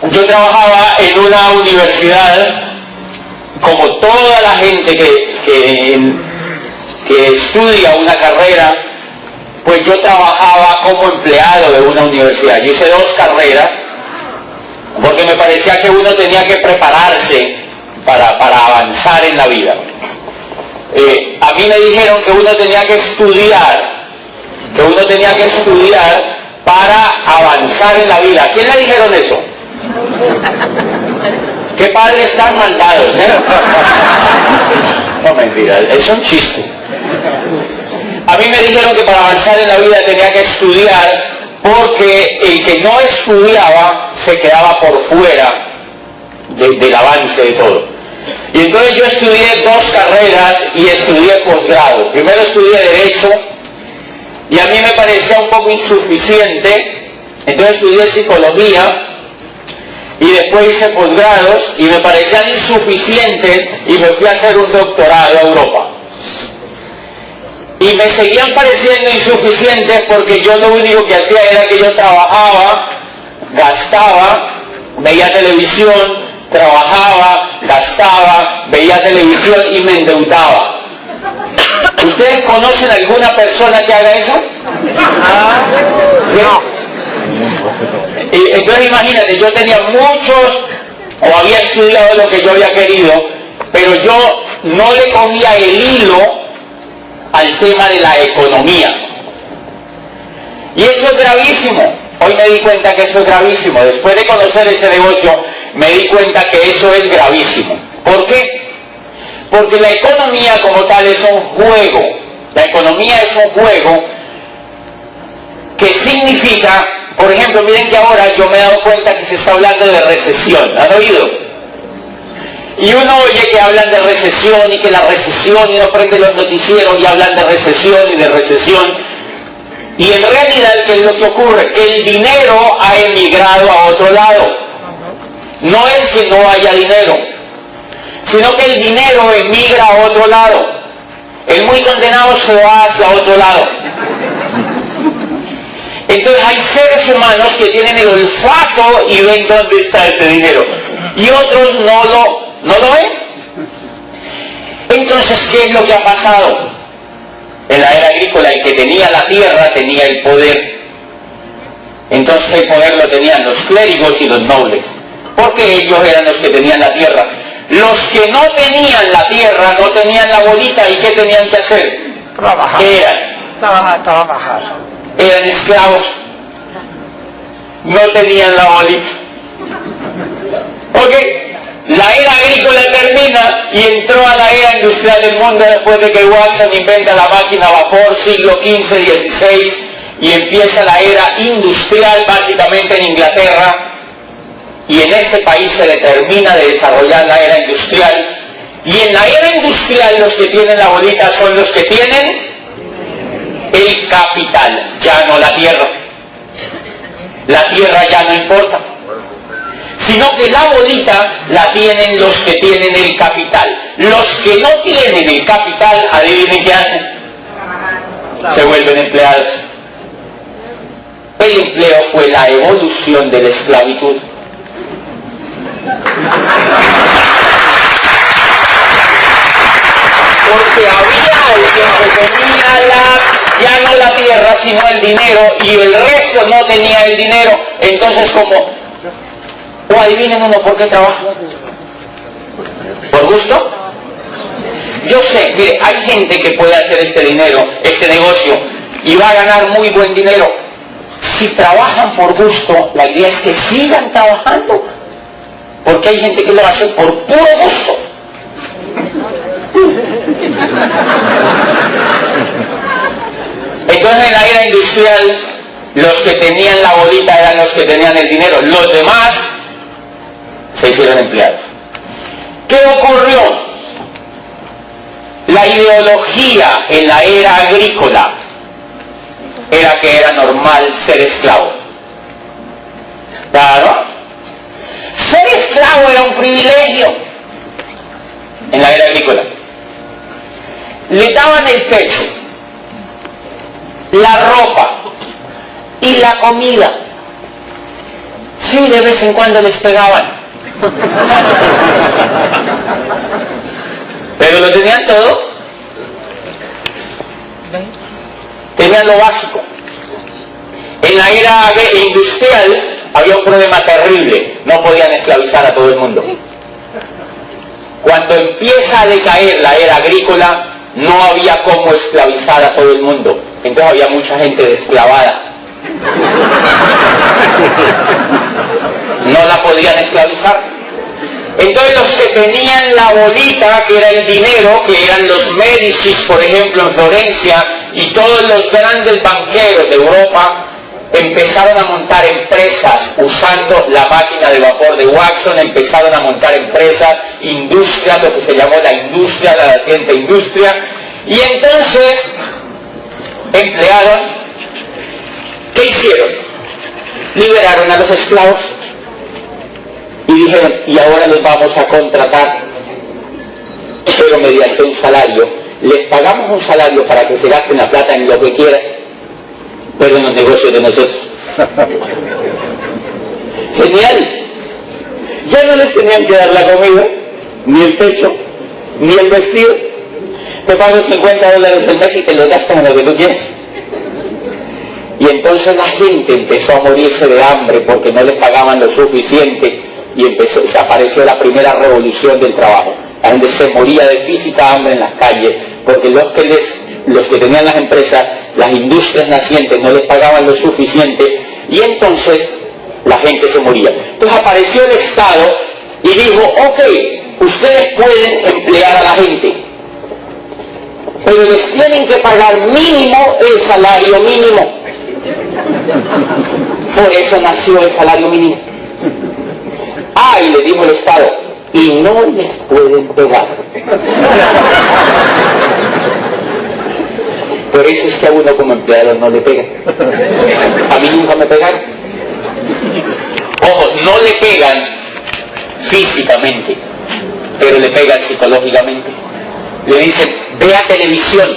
Yo trabajaba en una universidad, como toda la gente que estudia una carrera, pues yo trabajaba como empleado de una universidad. Yo hice 2 carreras, porque me parecía que uno tenía que prepararse para avanzar en la vida. A mí me dijeron que uno tenía que estudiar para avanzar en la vida. ¿A quién le dijeron eso? ¿Qué padres tan malvados, No, mentira, es un chiste. A mí me dijeron que para avanzar en la vida tenía que estudiar, porque el que no estudiaba se quedaba por fuera del avance de todo. Y entonces yo estudié 2 carreras y estudié posgrados. Primero estudié Derecho, y a mí me parecía un poco insuficiente, entonces estudié Psicología, y después hice posgrados, y me parecían insuficientes, y me fui a hacer un doctorado a Europa. Y me seguían pareciendo insuficientes, porque yo lo único que hacía era que yo trabajaba, gastaba, veía televisión, trabajaba, gastaba, veía televisión y me endeudaba. ¿Ustedes conocen alguna persona que haga eso? ¿Sí? Entonces imagínate, yo tenía muchos, o había estudiado lo que yo había querido, pero yo no le cogía el hilo al tema de la economía. Y eso es gravísimo. Hoy me di cuenta que eso es gravísimo. Después de conocer ese negocio, me di cuenta que eso es gravísimo. ¿Por qué? Porque la economía como tal es un juego. La economía es un juego que significa, por ejemplo, miren que ahora yo me he dado cuenta que se está hablando de recesión. ¿Han oído? Y uno oye que hablan de recesión y que la recesión, y uno prende los noticieros y hablan de recesión y de recesión. Y en realidad, ¿qué es lo que ocurre? Que el dinero ha emigrado a otro lado. No es que no haya dinero, sino que el dinero emigra a otro lado. El muy condenado se va hacia otro lado. Entonces hay seres humanos que tienen el olfato y ven dónde está ese dinero. Y otros no lo ven. Entonces, ¿qué es lo que ha pasado? En la era agrícola, el que tenía la tierra tenía el poder. Entonces el poder lo tenían los clérigos y los nobles, porque ellos eran los que tenían la tierra. Los que no tenían la tierra, no tenían la bolita, ¿y qué tenían que hacer? Trabajar. ¿Qué eran? Trabajar. Eran esclavos. No tenían la bolita. ¿Ok? La era agrícola termina y entró a la era industrial del mundo después de que Watson inventa la máquina a vapor, siglo XV, XVI, y empieza la era industrial básicamente en Inglaterra, y en este país se le termina de desarrollar la era industrial, y en la era industrial los que tienen la bolita son los que tienen el capital, ya no la tierra. La tierra ya no importa, sino que la bolita la tienen los que tienen el capital. Los que no tienen el capital, adivinen qué hacen. Se vuelven empleados. El empleo fue la evolución de la esclavitud. Porque había alguien que tenía ya no la tierra, sino el dinero, y el resto no tenía el dinero. Entonces, o adivinen uno por qué trabaja. ¿Por gusto? Yo sé, mire, hay gente que puede hacer este negocio, y va a ganar muy buen dinero. Si trabajan por gusto, la idea es que sigan trabajando, porque hay gente que lo hace por puro gusto. Entonces, en la era industrial, los que tenían la bolita eran los que tenían el dinero. Los demás se hicieron empleados. ¿Qué ocurrió? La ideología en la era agrícola era que era normal ser esclavo. Claro. Ser esclavo era un privilegio en la era agrícola. Le daban el techo, la ropa y la comida. Sí, de vez en cuando les pegaban. Pero lo tenían todo. Tenían lo básico. En la era industrial había un problema terrible. No podían esclavizar a todo el mundo. Cuando empieza a decaer la era agrícola, no había cómo esclavizar a todo el mundo. Entonces había mucha gente desclavada. No la podían esclavizar. Entonces los que tenían la bolita, que era el dinero, que eran los Médicis, por ejemplo, en Florencia, y todos los grandes banqueros de Europa, empezaron a montar empresas usando la máquina de vapor de Watson, empezaron a montar empresas, industrias, lo que se llamó la industria, la naciente industria, y entonces emplearon, ¿qué hicieron? Liberaron a los esclavos y dijeron, y ahora los vamos a contratar, pero mediante un salario. Les pagamos un salario para que se gasten la plata en lo que quieran, pero en los negocios de nosotros. Genial. Ya no les tenían que dar la comida, ni el techo, ni el vestido. Te pago $50 al mes y te lo gastas en lo que tú quieres. Y entonces la gente empezó a morirse de hambre porque no les pagaban lo suficiente, y se apareció la primera revolución del trabajo. La gente se moría de física hambre en las calles porque los que tenían las empresas, las industrias nacientes, no les pagaban lo suficiente, y entonces la gente se moría. Entonces apareció el Estado y dijo, ok, ustedes pueden emplear a la gente, pero les tienen que pagar mínimo el salario mínimo. Por eso nació el salario mínimo. Ah, y le dijo el Estado, y no les pueden pegar. Por eso es que a uno como empleado no le pegan. A mí nunca me pegaron. Ojo, no le pegan físicamente, pero le pegan psicológicamente. Le dicen, vea televisión,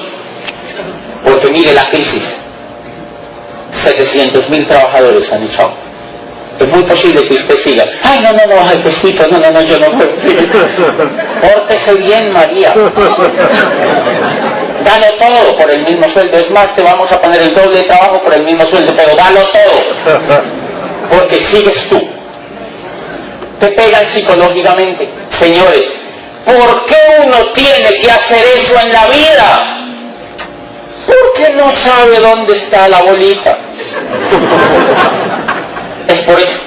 porque mire la crisis. 700.000 trabajadores han echado. Es muy posible que usted siga. Ay, no, jefecito, no, yo no puedo seguir. Pórtese bien, María. Dalo todo por el mismo sueldo. Es más, te vamos a poner el doble de trabajo por el mismo sueldo, pero dalo todo. Porque sigues tú. Te pegan psicológicamente. Señores, ¿por qué uno tiene que hacer eso en la vida? Porque no sabe dónde está la bolita. Es por eso.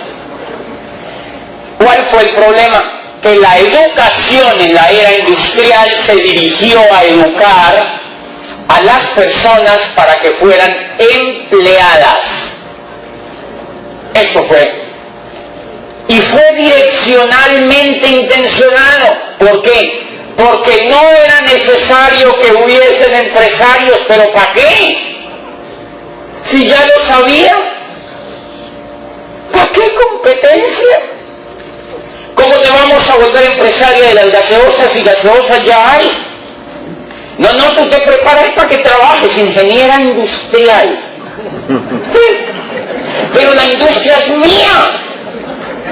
¿Cuál fue el problema? Que la educación en la era industrial se dirigió a educar a las personas para que fueran empleadas. Eso fue. Y fue direccionalmente intencionado. ¿Por qué? Porque no era necesario que hubiesen empresarios, pero ¿para qué? Si ya lo sabía. ¿Para qué competencia? ¿Cómo te vamos a volver empresaria de las gaseosas y gaseosas ya hay? No, tú te preparas para que trabajes, ingeniera industrial. Pero la industria es mía.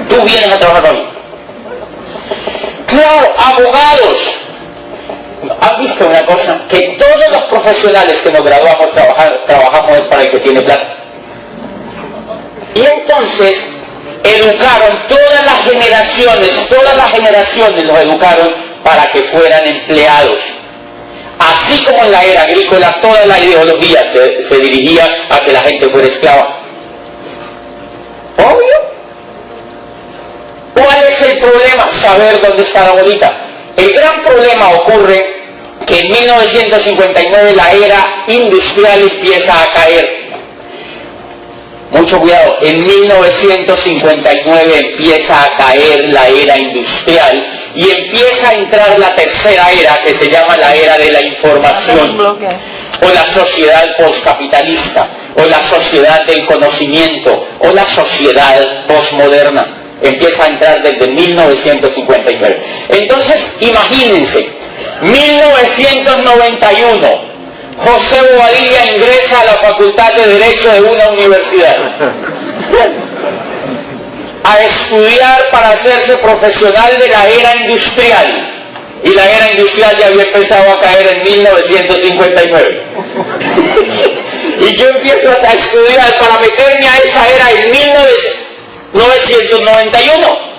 Tú vienes a trabajar para mí. Claro, abogados. ¿Han visto una cosa? Que todos los profesionales que nos graduamos trabajamos es para el que tiene plata. Y entonces educaron todas las generaciones los educaron para que fueran empleados. Así como en la era agrícola toda la ideología se dirigía a que la gente fuera esclava. Obvio. ¿Cuál es el problema? Saber dónde está la bolita. El gran problema ocurre que en 1959 la era industrial empieza a caer. Mucho cuidado, en 1959 empieza a caer la era industrial y empieza a entrar la tercera era, que se llama la era de la información, o la sociedad postcapitalista, o la sociedad del conocimiento, o la sociedad postmoderna. Empieza a entrar desde 1959. Entonces, imagínense, 1991, José Bobadilla ingresa a la Facultad de Derecho de una universidad. a estudiar para hacerse profesional de la era industrial. Y la era industrial ya había empezado a caer en 1959. Y yo empiezo a estudiar para meterme a esa era en 1991.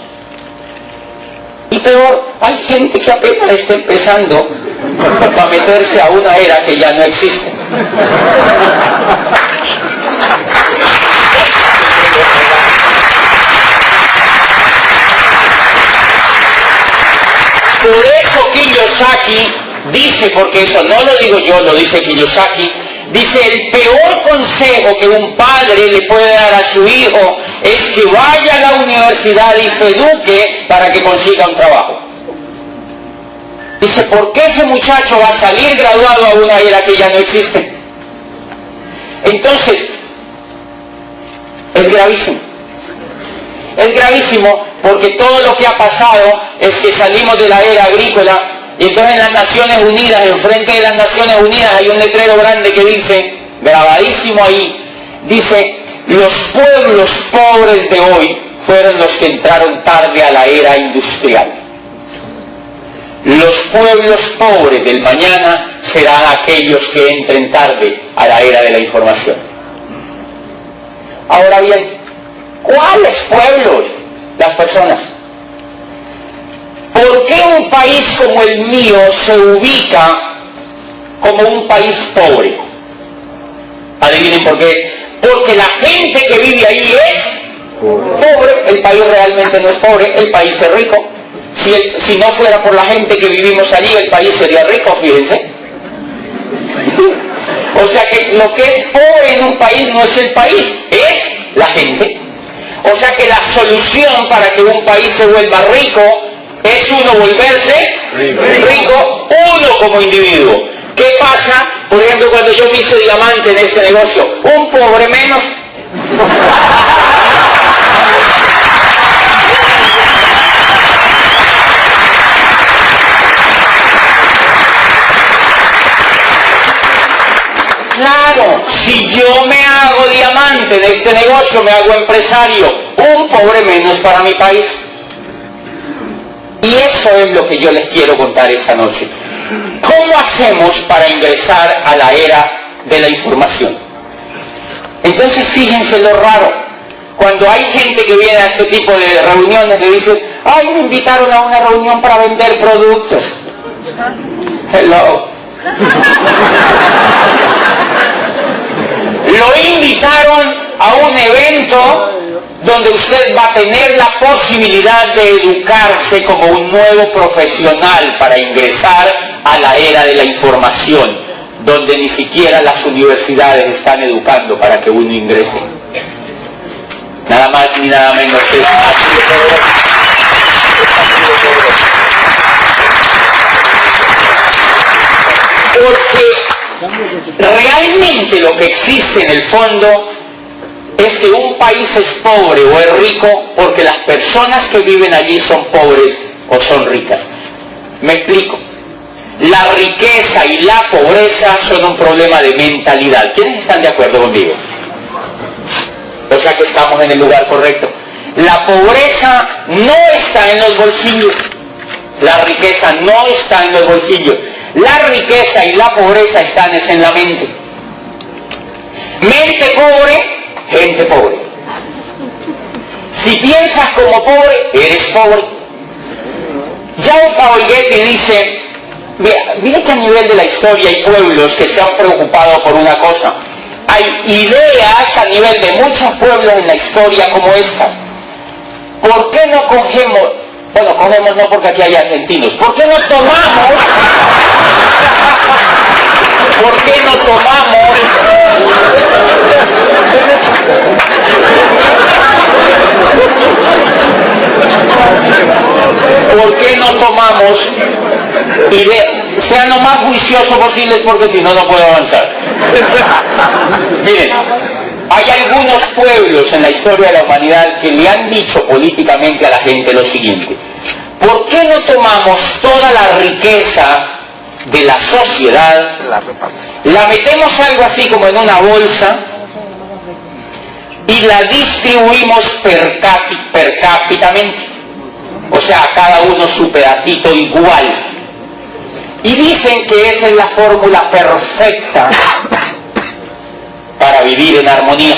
Y peor, hay gente que apenas está empezando para meterse a una era que ya no existe. Por eso Kiyosaki dice, porque eso no lo digo yo, lo dice Kiyosaki, dice: el peor consejo que un padre le puede dar a su hijo es que vaya a la universidad y se eduque para que consiga un trabajo. Dice, ¿por qué ese muchacho va a salir graduado a una era que ya no existe? Entonces, es gravísimo. Es gravísimo porque todo lo que ha pasado es que salimos de la era agrícola y entonces en las Naciones Unidas, enfrente de las Naciones Unidas hay un letrero grande que dice, grabadísimo ahí, dice: los pueblos pobres de hoy fueron los que entraron tarde a la era industrial. Los pueblos pobres del mañana serán aquellos que entren tarde a la era de la información. Ahora bien, ¿cuáles pueblos? Las personas. ¿Por qué un país como el mío se ubica como un país pobre? Adivinen por qué es. Porque la gente que vive ahí es pobre. El país realmente no es pobre, el país es rico. Si no fuera por la gente que vivimos allí, el país sería rico, fíjense. O sea que lo que es pobre en un país no es el país, es la gente. O sea que la solución para que un país se vuelva rico es uno volverse rico, uno como individuo. ¿Qué pasa, por ejemplo, cuando yo me hice diamante en este negocio? Un pobre menos. Claro, si yo me hago diamante en este negocio, me hago empresario, un pobre menos para mi país. Y eso es lo que yo les quiero contar esta noche. ¿Cómo hacemos para ingresar a la era de la información? Entonces fíjense lo raro. Cuando hay gente que viene a este tipo de reuniones que dice: ay, me invitaron a una reunión para vender productos. Hello. Lo invitaron a un evento donde usted va a tener la posibilidad de educarse como un nuevo profesional para ingresar a la era de la información, donde ni siquiera las universidades están educando para que uno ingrese. Nada más ni nada menos que es así de poderoso. Porque realmente lo que existe en el fondo es que un país es pobre o es rico porque las personas que viven allí son pobres o son ricas. Me explico. La riqueza y la pobreza son un problema de mentalidad. ¿Quiénes están de acuerdo conmigo? O sea que estamos en el lugar correcto. La pobreza no está en los bolsillos. La riqueza no está en los bolsillos. La riqueza y la pobreza están en la mente. Mente pobre, gente pobre. Si piensas como pobre, eres pobre. John Paul Getty dice, mire que a nivel de la historia hay pueblos que se han preocupado por una cosa. Hay ideas a nivel de muchos pueblos en la historia como estas. ¿Por qué no cogemos? Bueno, cogemos no porque aquí hay argentinos. ¿Por qué no tomamos? ¿Por qué no tomamos? ¿Por qué no tomamos ideas? Sean lo más juiciosos posibles porque si no, no puedo avanzar. Miren, hay algunos pueblos en la historia de la humanidad que le han dicho políticamente a la gente lo siguiente: ¿por qué no tomamos toda la riqueza de la sociedad, la metemos algo así como en una bolsa, y la distribuimos per cápitamente, o sea, a cada uno su pedacito igual. Y dicen que esa es la fórmula perfecta para vivir en armonía.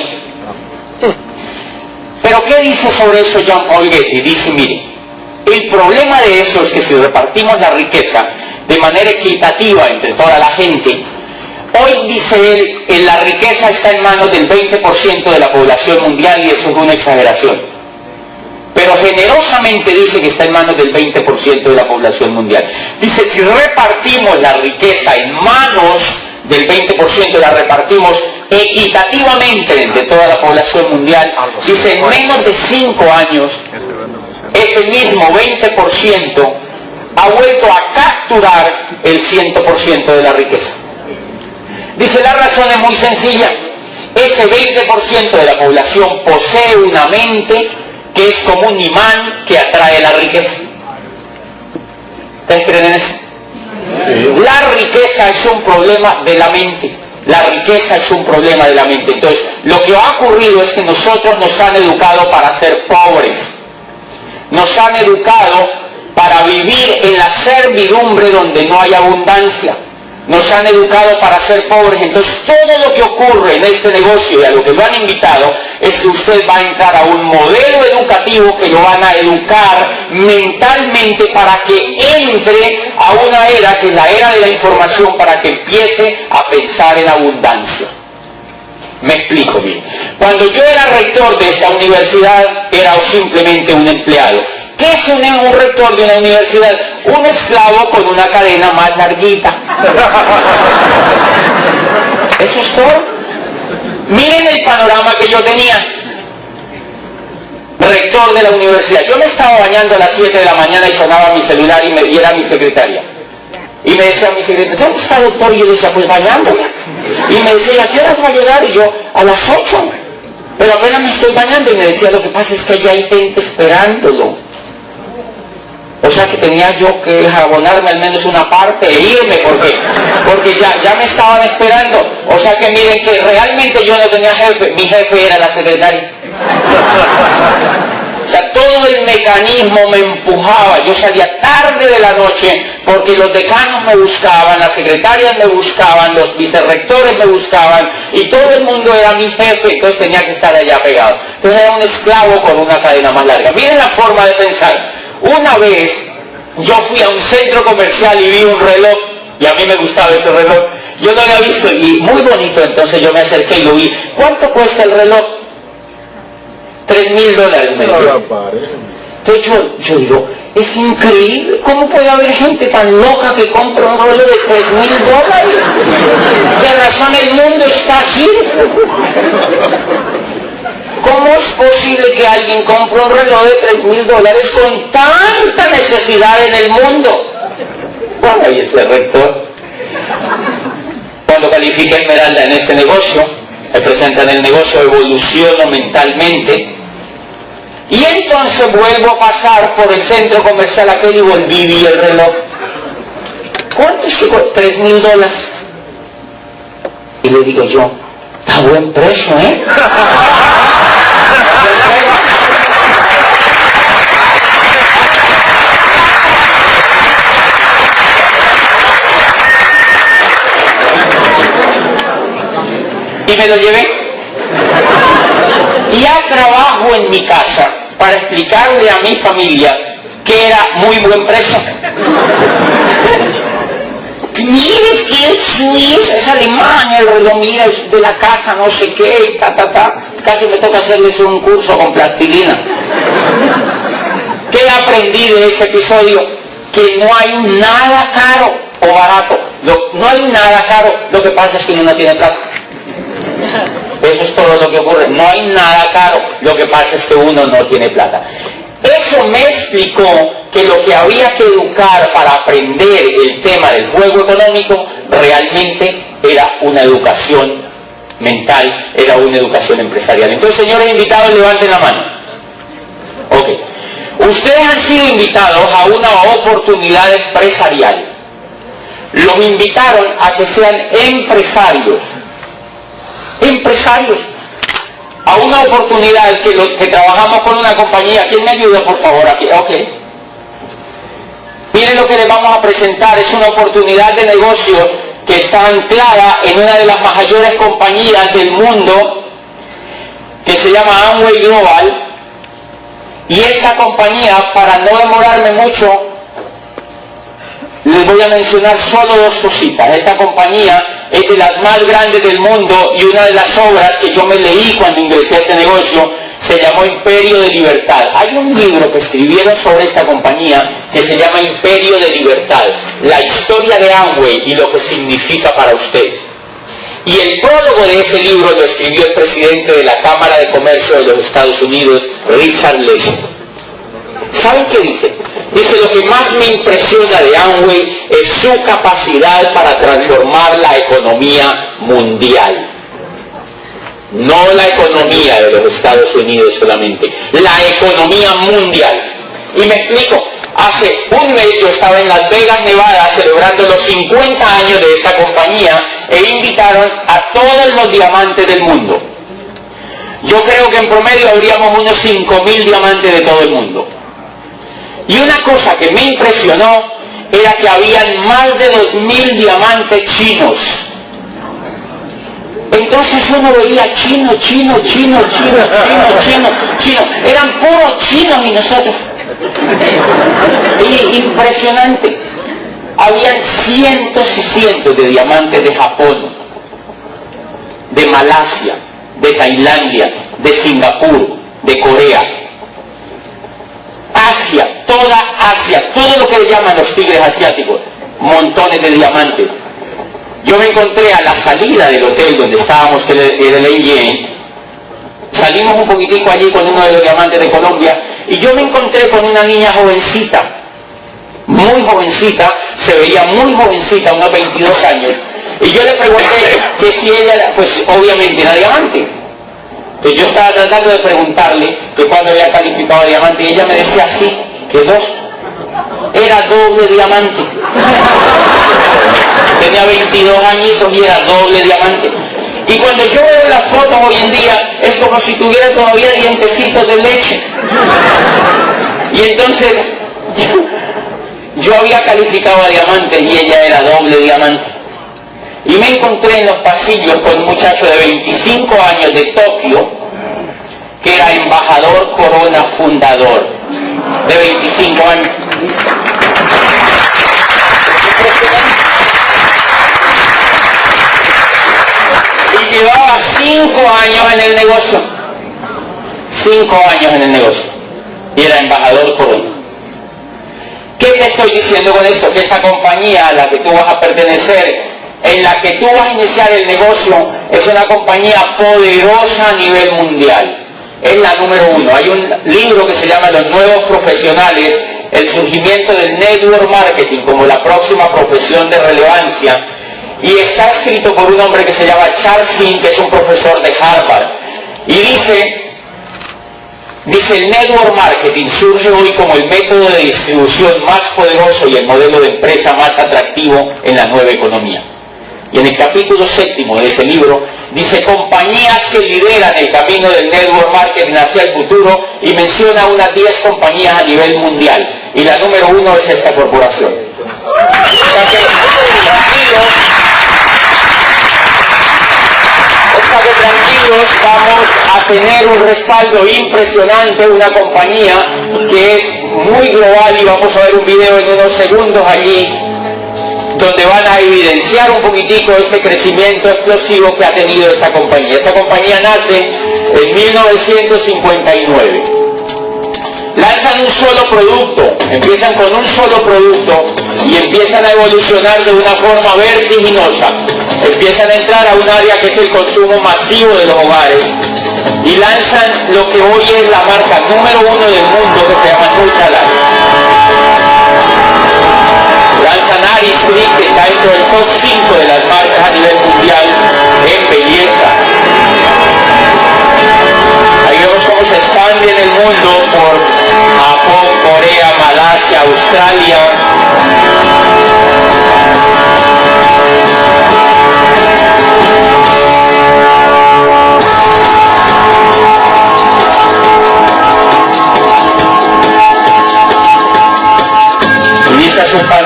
Pero ¿qué dice sobre eso Jean Paul Getty? Dice, mire, el problema de eso es que si repartimos la riqueza de manera equitativa entre toda la gente, hoy, dice él, la riqueza está en manos del 20% de la población mundial y eso es una exageración. Pero generosamente dice que está en manos del 20% de la población mundial. Dice, si repartimos la riqueza en manos del 20%, la repartimos equitativamente entre toda la población mundial, dice, en menos de 5 años, ese mismo 20% ha vuelto a capturar el 100% de la riqueza. Dice, la razón es muy sencilla. Ese 20% de la población posee una mente que es como un imán que atrae la riqueza. ¿Ustedes creen en eso? La riqueza es un problema de la mente. La riqueza es un problema de la mente. Entonces, lo que ha ocurrido es que nosotros nos han educado para ser pobres. Nos han educado para vivir en la servidumbre donde no hay abundancia. Nos han educado para ser pobres. Entonces todo lo que ocurre en este negocio y a lo que lo han invitado es que usted va a entrar a un modelo educativo que lo van a educar mentalmente para que entre a una era que es la era de la información, para que empiece a pensar en abundancia. Me explico bien. Cuando yo era rector de esta universidad era simplemente un empleado. ¿Qué es un rector de una universidad? Un esclavo con una cadena más larguita. Eso es todo. Miren el panorama que yo tenía. Rector de la universidad. Yo me estaba bañando a las 7 de la mañana y sonaba mi celular y era mi secretaria. Y me decía mi secretaria, ¿dónde está, doctor? Y yo le decía, pues bañándome. Y me decía, ¿a qué horas va a llegar? Y yo, a las 8. Pero apenas me estoy bañando. Y me decía, lo que pasa es que ya hay gente esperándolo. O sea que tenía yo que jabonarme al menos una parte e irme porque ya me estaban esperando. O sea que miren que realmente yo no tenía jefe, mi jefe era la secretaria. O sea, todo el mecanismo me empujaba. Yo salía tarde de la noche porque los decanos me buscaban, las secretarias me buscaban, los vicerrectores me buscaban y todo el mundo era mi jefe, entonces tenía que estar allá pegado. Entonces era un esclavo con una cadena más larga. Miren la forma de pensar. Una vez yo fui a un centro comercial y vi un reloj, y a mí me gustaba ese reloj. Yo no lo había visto y muy bonito, entonces yo me acerqué y lo vi. ¿Cuánto cuesta el reloj? $3,000, me dijo. Entonces yo digo, es increíble, ¿cómo puede haber gente tan loca que compra un reloj de $3,000? De razón el mundo está así. ¿Cómo es posible que alguien compre un reloj de $3,000 con tanta necesidad en el mundo? Bueno, ahí ese rector, cuando califica Esmeralda en este negocio, me presentan el negocio, evoluciono mentalmente, y entonces vuelvo a pasar por el centro comercial aquel y volví y vi el reloj. ¿Cuánto es que cuesta? $3,000. Y le digo yo, está buen precio, ¿eh? Y me lo llevé. Y ya trabajo en mi casa para explicarle a mi familia que era muy buen precio. Mires que es Alemania, el reloj, mira, es de la casa, no sé qué, Casi me toca hacerles un curso con plastilina. ¿Qué aprendí de ese episodio? Que no hay nada caro o barato. No hay nada caro, lo que pasa es que uno no tiene plata. Eso es todo lo que ocurre. No hay nada caro, lo que pasa es que uno no tiene plata. Eso me explicó que lo que había que educar para aprender el tema del juego económico realmente era una educación mental, era una educación empresarial. Entonces, señores invitados, levanten la mano. Ok. Ustedes han sido invitados a una oportunidad empresarial. Los invitaron a que sean empresarios. Empresarios. a una oportunidad que trabajamos con una compañía. ¿Quién me ayuda, por favor? Aquí, ok. Miren lo que les vamos a presentar. Es una oportunidad de negocio que está anclada en una de las mayores compañías del mundo, que se llama Amway Global. Y esta compañía, para no demorarme mucho, les voy a mencionar solo dos cositas. Esta compañía es de las más grandes del mundo, y una de las obras que yo me leí cuando ingresé a este negocio se llamó Imperio de Libertad. Hay un libro que escribieron sobre esta compañía que se llama Imperio de Libertad, la historia de Amway y lo que significa para usted. Y el prólogo de ese libro lo escribió el presidente de la Cámara de Comercio de los Estados Unidos, Richard Lester. ¿Saben qué dice? Dice: lo que más me impresiona de Amway es su capacidad para transformar la economía mundial. No la economía de los Estados Unidos solamente, la economía mundial. Y me explico. Hace un mes yo estaba en Las Vegas, Nevada, celebrando los 50 años de esta compañía, e invitaron a todos los diamantes del mundo. Yo creo que en promedio habríamos unos 5.000 diamantes de todo el mundo. Y una cosa que me impresionó era que habían más de 2.000 diamantes chinos. Entonces uno veía chino. Eran puros chinos y nosotros. Y impresionante. Habían cientos y cientos de diamantes de Japón, de Malasia, de Tailandia, de Singapur, de Corea. Asia, toda Asia, todo lo que le llaman los tigres asiáticos, montones de diamantes. Yo me encontré a la salida del hotel donde estábamos, que era el AGA, salimos un poquitico allí con uno de los diamantes de Colombia, y yo me encontré con una niña jovencita, muy jovencita, se veía muy jovencita, unos 22 años, y yo le pregunté que si ella, pues obviamente era diamante. Entonces yo estaba tratando de preguntarle que cuándo había calificado a diamante, y ella me decía sí, que 2. Era doble diamante. Tenía 22 añitos y era doble diamante. Y cuando yo veo las fotos hoy en día, es como si tuviera todavía dientecitos de leche. Y entonces, yo había calificado a diamante y ella era doble diamante. Y me encontré en los pasillos con un muchacho de 25 años de Tokio, que era embajador Corona fundador, de 25 años. Impresionante. Y llevaba 5 años en el negocio. 5 años en el negocio. Y era embajador Corona. ¿Qué te estoy diciendo con esto? Que esta compañía a la que tú vas a pertenecer, en la que tú vas a iniciar el negocio, es una compañía poderosa a nivel mundial. Es la número 1. Hay un libro que se llama Los Nuevos Profesionales, el surgimiento del network marketing como la próxima profesión de relevancia, y está escrito por un hombre que se llama Charles King, que es un profesor de Harvard, y dice, el network marketing surge hoy como el método de distribución más poderoso y el modelo de empresa más atractivo en la nueva economía. Y en el capítulo 7 de ese libro dice: compañías que lideran el camino del network marketing hacia el futuro, y menciona unas 10 compañías a nivel mundial, y la número 1 es esta corporación. O sea que tranquilos, vamos a tener un respaldo impresionante, una compañía que es muy global, y vamos a ver un video en unos segundos allí donde van a evidenciar un poquitico este crecimiento explosivo que ha tenido esta compañía. Esta compañía nace en 1959. Lanzan un solo producto, empiezan con un solo producto y empiezan a evolucionar de una forma vertiginosa. Empiezan a entrar a un área que es el consumo masivo de los hogares y lanzan lo que hoy es la marca número 1 del mundo, que se llama Nutrilite. Lanzan Aristide, que está dentro del top 5 de las marcas a nivel mundial en belleza. Ahí vemos cómo se expande en el mundo por Japón, Corea, Malasia, Australia.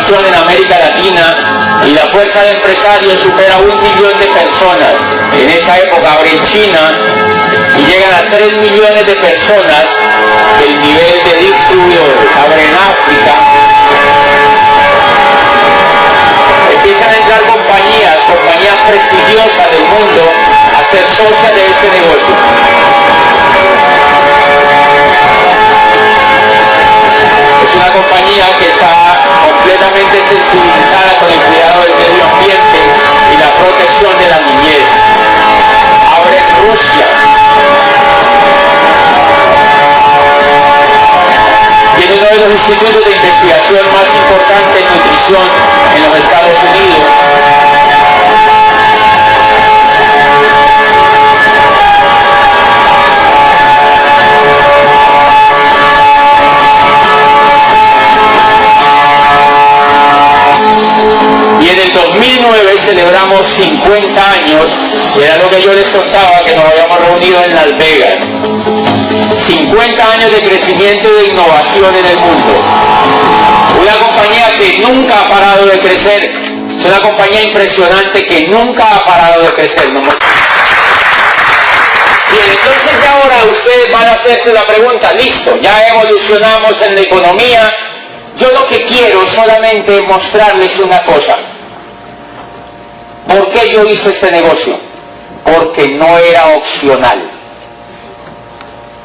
distribución en América Latina y la fuerza de empresarios supera 1 millón de personas. En esa época abren China y llegan a 3 millones de personas el nivel de distribuidores. Abren África. Empiezan a entrar compañías prestigiosas del mundo a ser socias de este negocio. Es una compañía que está completamente sensibilizada con el cuidado del medio ambiente y la protección de la niñez. Ahora en Rusia. Tiene uno de los institutos de investigación más importantes en nutrición en los Estados Unidos. Y en el 2009 celebramos 50 años, era lo que yo les contaba, que nos habíamos reunido en Las Vegas. 50 años de crecimiento y de innovación en el mundo. Una compañía que nunca ha parado de crecer. Es una compañía impresionante que nunca ha parado de crecer. Bien, entonces ya ahora ustedes van a hacerse la pregunta, listo, ya evolucionamos en la economía. Yo lo que quiero solamente es mostrarles una cosa. ¿Por qué yo hice este negocio? Porque no era opcional.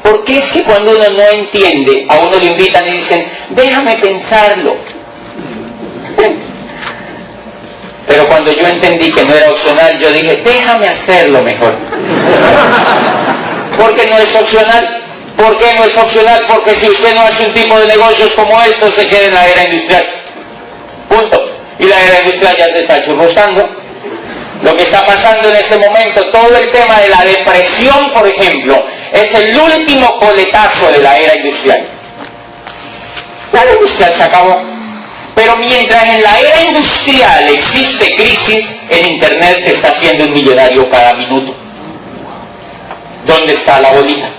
Porque es que cuando uno no entiende, a uno le invitan y dicen, déjame pensarlo. Pero cuando yo entendí que no era opcional, yo dije, déjame hacerlo mejor. Porque no es opcional. ¿Por qué no es opcional? Porque si usted no hace un tipo de negocios como estos, se queda en la era industrial. Punto. Y la era industrial ya se está churroscando. Lo que está pasando en este momento, todo el tema de la depresión, por ejemplo, es el último coletazo de la era industrial. La era industrial se acabó. Pero mientras en la era industrial existe crisis, el Internet se está haciendo un millonario cada minuto. ¿Dónde está la bolita?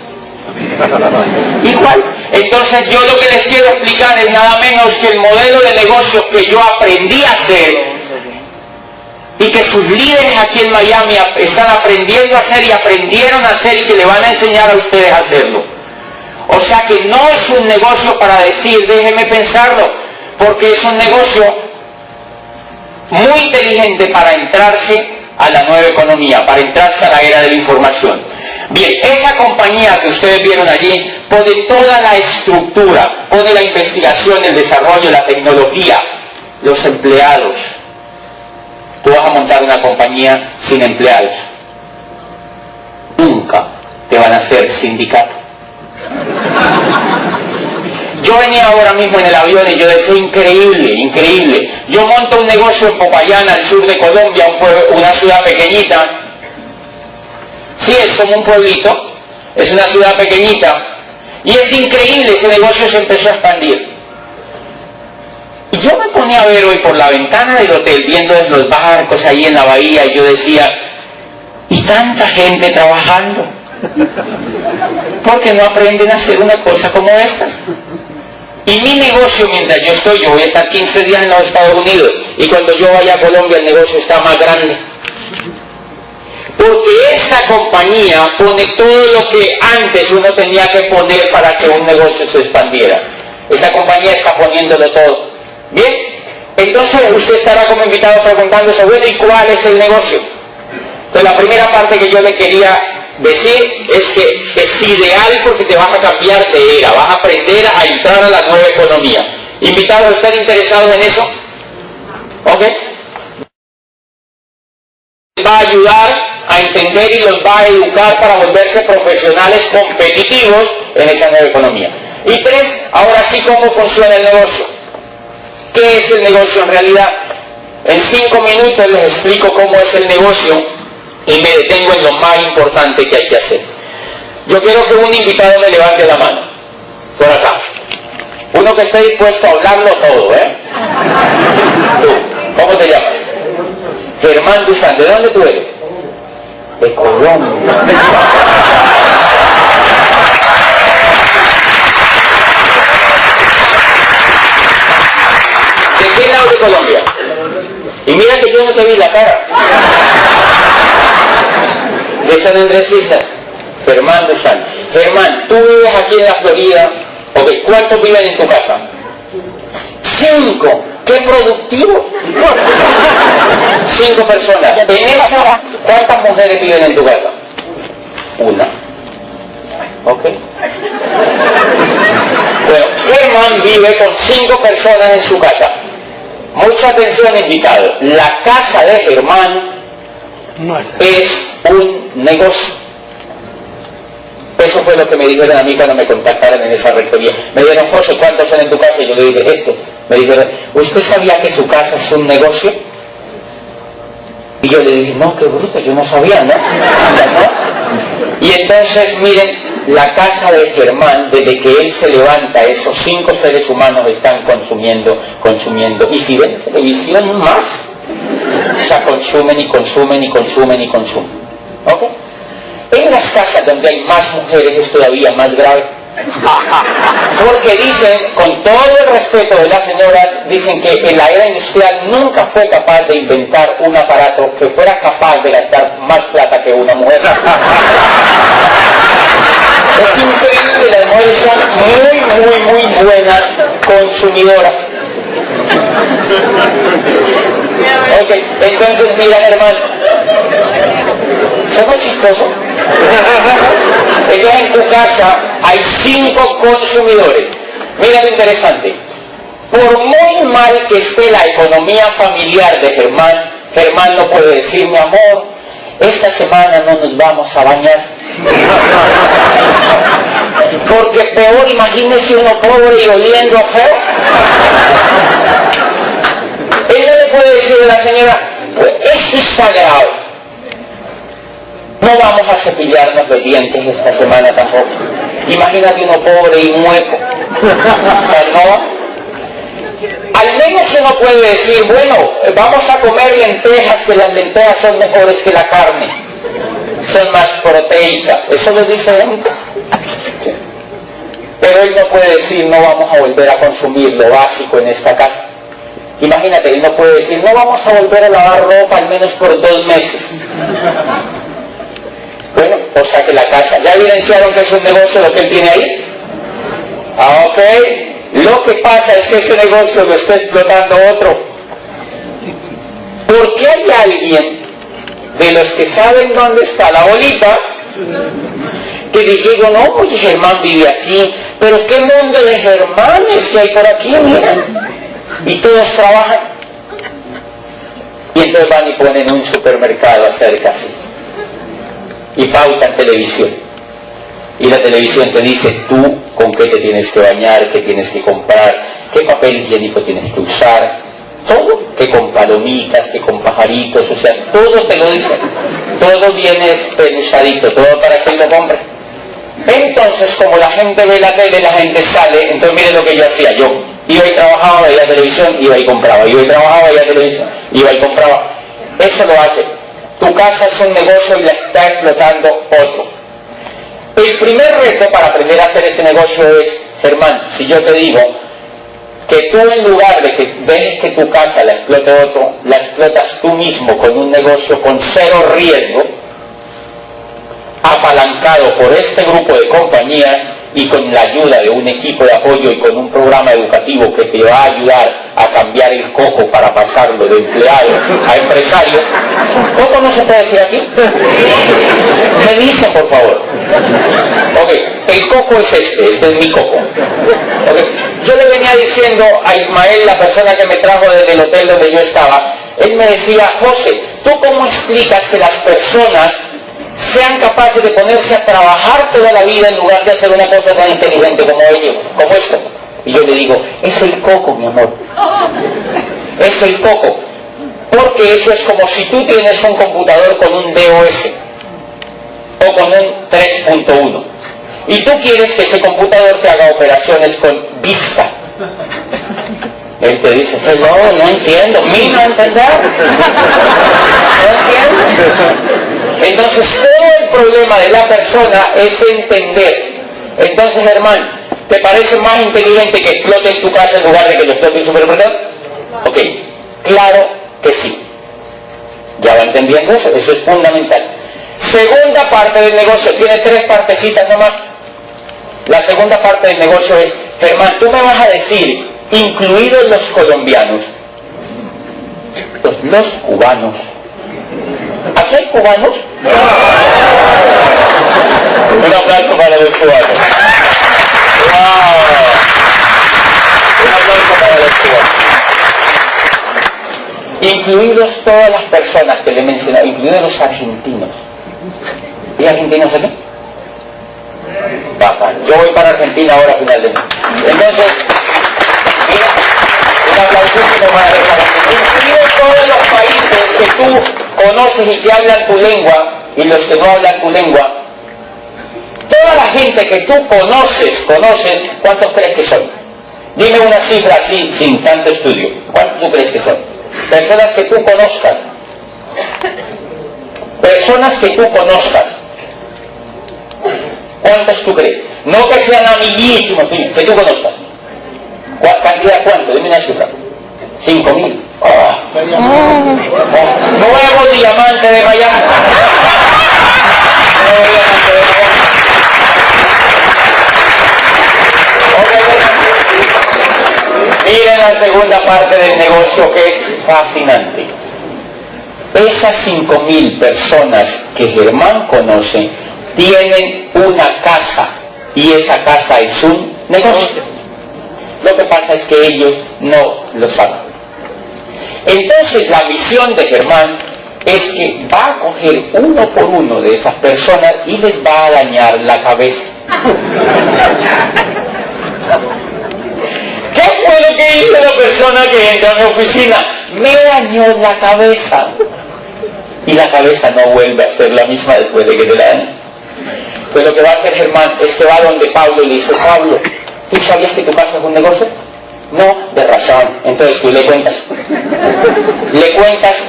Igual. Entonces yo lo que les quiero explicar es nada menos que el modelo de negocio que yo aprendí a hacer y que sus líderes aquí en Miami están aprendiendo a hacer y aprendieron a hacer y que le van a enseñar a ustedes a hacerlo. O sea que no es un negocio para decir, déjeme pensarlo, porque es un negocio muy inteligente para entrarse a la nueva economía, para entrarse a la era de la información. Bien, esa compañía que ustedes vieron allí pone toda la estructura, pone la investigación, el desarrollo, la tecnología, los empleados. Tú vas a montar una compañía sin empleados. Nunca te van a hacer sindicato. Yo venía ahora mismo en el avión y yo decía, increíble, increíble. Yo monto un negocio en Popayán, al sur de Colombia, una ciudad pequeñita. Sí, es como un pueblito, es una ciudad pequeñita. Y es increíble, ese negocio se empezó a expandir. Y yo me ponía a ver hoy por la ventana del hotel, viendo los barcos ahí en la bahía, y yo decía, ¿y tanta gente trabajando? ¿Por qué no aprenden a hacer una cosa como estas? Y mi negocio, mientras yo voy a estar 15 días en los Estados Unidos, y cuando yo vaya a Colombia el negocio está más grande. Porque esta compañía pone todo lo que antes uno tenía que poner para que un negocio se expandiera. Esta compañía está poniéndolo todo. Bien, entonces usted estará como invitado preguntándose, bueno, ¿y cuál es el negocio? Entonces la primera parte que yo le quería decir es que es ideal porque te vas a cambiar de era, vas a aprender a entrar a la nueva economía. ¿Invitados están interesados en eso? ¿Ok? Va a ayudar a entender y los va a educar para volverse profesionales competitivos en esa nueva economía. Y 3, ahora sí, ¿cómo funciona el negocio? ¿Qué es el negocio en realidad? En 5 minutos les explico cómo es el negocio y me detengo en lo más importante que hay que hacer. Yo quiero que un invitado me levante la mano, por acá. Uno que esté dispuesto a hablarlo todo, ¿eh? Tú, ¿cómo te llamas? Germán Duzán, ¿de dónde tú eres? De Colombia. ¿De qué lado de Colombia. Y mira que yo no te vi la cara. De San Andrés Islas. Germán de San. Germán, tú vives aquí en la Florida. Ok, ¿cuántos viven en tu casa? 5. ¡Qué productivo! 5 personas. En esa, ¿cuántas mujeres viven en tu casa? 1. Ok. Bueno, Germán vive con 5 personas en su casa. Mucha atención, invitado. La casa de Germán es un negocio. Eso fue lo que me dijeron a mí cuando me contactaron en esa rectoría. Me dijeron, José, ¿cuántos son en tu casa? Y yo le dije, esto. Me dijeron, ¿usted sabía que su casa es un negocio? Y yo le dije, no, qué bruto, yo no sabía, ¿no? Y entonces, miren, la casa de Germán, desde que él se levanta, esos 5 seres humanos están consumiendo. Y si ven televisión, más. O sea, consumen. ¿Ok? En las casas donde hay más mujeres es todavía más grave. Porque dicen, con todo el respeto de las señoras, dicen que en la era industrial nunca fue capaz de inventar un aparato que fuera capaz de gastar más plata que una mujer. Es increíble, las mujeres son muy buenas consumidoras. Ok, entonces mira, hermano, ¿somos chistosos? Entonces en tu casa hay 5 consumidores. Mira lo interesante. Por muy mal que esté la economía familiar de Germán, Germán no puede decir, mi amor, esta semana no nos vamos a bañar. Porque peor, imagínese uno pobre y oliendo a feo. Él no le puede decir a la señora, esto está grave. No vamos a cepillarnos los dientes esta semana tampoco. Imagínate uno pobre y mueco. ¿No? Al menos uno puede decir, bueno, vamos a comer lentejas, que las lentejas son mejores que la carne. Son más proteicas. Eso lo dice gente. Pero él no puede decir, no vamos a volver a consumir lo básico en esta casa. Imagínate, él no puede decir, no vamos a volver a lavar ropa al menos por 2 meses. Bueno, o sea que la casa, ¿ya evidenciaron que es un negocio lo que él tiene ahí? Ok, lo que pasa es que ese negocio lo está explotando otro. Porque hay alguien de los que saben dónde está la bolita que dijeron, no, oye, Germán vive aquí, pero qué mundo de Germanes que hay por aquí, mira. Y todos trabajan. Y entonces van y ponen un supermercado cerca así. Y pautan televisión. Y la televisión te dice, tú con qué te tienes que bañar, qué tienes que comprar, qué papel higiénico tienes que usar. Todo, que con palomitas, que con pajaritos, o sea, todo te lo dice. Todo viene pelusadito, todo para que lo compre. Entonces, como la gente ve la tele, la gente sale, entonces mire lo que yo hacía. Yo iba y trabajaba, veía televisión, iba y compraba. Iba y trabajaba, veía televisión, iba y compraba. Eso lo hace. Tu casa es un negocio y la está explotando otro. El primer reto para aprender a hacer ese negocio es, Germán, si yo te digo que tú en lugar de que dejes que tu casa la explote otro, la explotas tú mismo con un negocio con 0 riesgo, apalancado por este grupo de compañías y con la ayuda de un equipo de apoyo y con un programa educativo que te va a ayudar a cambiar el coco para pasarlo de empleado a empresario. ¿Coco no se puede decir aquí? Me dicen, por favor. Ok, el coco es este es mi coco. Okay. Yo le venía diciendo a Ismael, la persona que me trajo desde el hotel donde yo estaba, él me decía, José, ¿tú cómo explicas que las personas sean capaces de ponerse a trabajar toda la vida en lugar de hacer una cosa tan inteligente como ellos, como esto? Y yo le digo, es el coco, mi amor. Es el coco. Porque eso es como si tú tienes un computador con un DOS o con un 3.1 y tú quieres que ese computador te haga operaciones con Vista. Él te dice, no entiendo, no entender. No entiendo. Entonces todo el problema de la persona es entender. Entonces, hermano, ¿te parece más inteligente que explotes tu casa en lugar de que lo explote el supermercado? Ok. Claro que sí. ¿Ya va entendiendo eso? Eso es fundamental. Segunda parte del negocio, tiene 3 partecitas nomás. La segunda parte del negocio es, Germán, tú me vas a decir, incluidos los colombianos, los cubanos. ¿Aquí hay cubanos? Un aplauso para los cubanos. ¡Wow! Un aplauso para los cubanos. Incluidos todas las personas que le he mencionado, incluidos los argentinos. ¿Y argentinos aquí? Bacán. Yo voy para Argentina ahora a final de mes. Entonces, mira, un aplausísimo para los argentinos. Incluidos todos los países que tú conoces y que hablan tu lengua, y los que no hablan tu lengua, toda la gente que tú conoces, ¿cuántos crees que son? Dime una cifra así, sin tanto estudio. ¿Cuántos tú crees que son? Personas que tú conozcas. Personas que tú conozcas. ¿Cuántos tú crees? No que sean amiguísimos, que tú conozcas. ¿Cantidad cuánto? Dime una cifra. 5.000. Nuevo diamante de Miami. Nuevo diamante de Miami. Miren la segunda parte del negocio, que es fascinante. Esas 5.000 personas que Germán conoce tienen una casa, y esa casa es un negocio. Lo que pasa es que ellos no lo saben. Entonces la misión de Germán es que va a coger uno por uno de esas personas y les va a dañar la cabeza. ¿Qué fue lo que hizo la persona que entró a mi oficina? Me dañó la cabeza. Y la cabeza no vuelve a ser la misma después de que te la dañe. Pues lo que va a hacer Germán es que va donde Pablo y le dice, Pablo, ¿tú sabías que tu casa es un negocio? No, de razón. Entonces tú le cuentas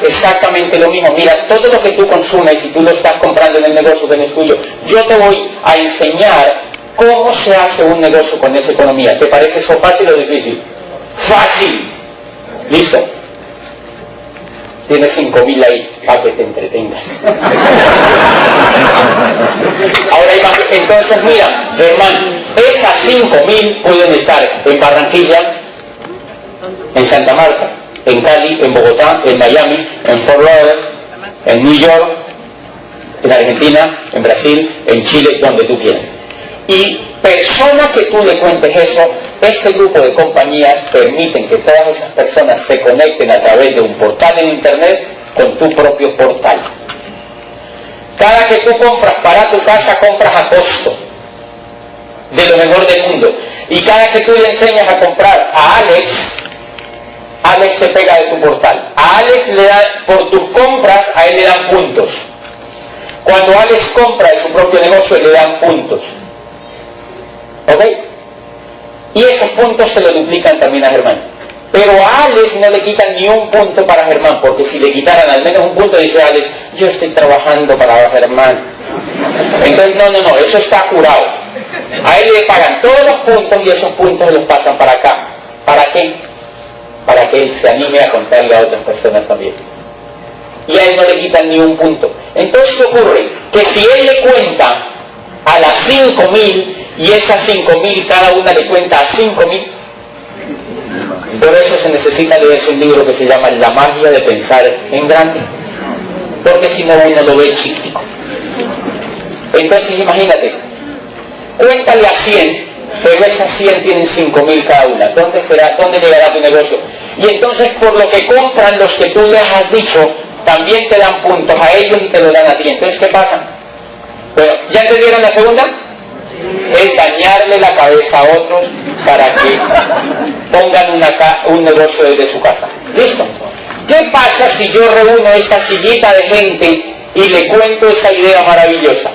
exactamente lo mismo. Mira, todo lo que tú consumes y tú lo estás comprando en el negocio que no es tuyo, yo te voy a enseñar cómo se hace un negocio con esa economía. ¿Te parece eso fácil o difícil? ¡Fácil! ¿Listo? Tienes 5.000 ahí para que te entretengas. Ahora entonces mira, Germán, esas 5.000 pueden estar en Barranquilla, en Santa Marta, en Cali, en Bogotá, en Miami, en Fort Lauderdale, en New York, en Argentina, en Brasil, en Chile, donde tú quieras. Y personas que tú le cuentes eso, este grupo de compañías permiten que todas esas personas se conecten a través de un portal en internet con tu propio portal. Cada que tú compras para tu casa, compras a costo de lo mejor del mundo. Y cada que tú le enseñas a comprar a Alex, Alex se pega de tu portal. A Alex le da, por tus compras, a él le dan puntos. Cuando Alex compra de su propio negocio, le dan puntos. ¿Ok? Y esos puntos se lo duplican también a Germán. Pero a Alex no le quitan ni un punto para Germán, porque si le quitaran al menos un punto, dice Alex, yo estoy trabajando para Germán. Entonces, no, eso está jurado. A él le pagan todos los puntos y esos puntos los pasan para acá. ¿Para qué? Para que él se anime a contarle a otras personas también. Y a él no le quitan ni un punto. Entonces, ¿qué ocurre? Que si él le cuenta a las 5.000 y esas 5.000 cada una le cuenta a 5.000, por eso se necesita leerse un libro que se llama La magia de pensar en grande, porque si no uno lo ve chiquitico. Entonces imagínate, cuéntale a 100, pero esas 100 tienen 5.000 cada una. ¿Dónde llegará tu negocio? Y entonces por lo que compran los que tú les has dicho, también te dan puntos a ellos y te lo dan a ti. Entonces, ¿qué pasa? Bueno, ¿ya entendieron la segunda? Es dañarle la cabeza a otros para que pongan un negocio desde su casa. ¿Listo? ¿Qué pasa si yo reúno esta sillita de gente y le cuento esa idea maravillosa?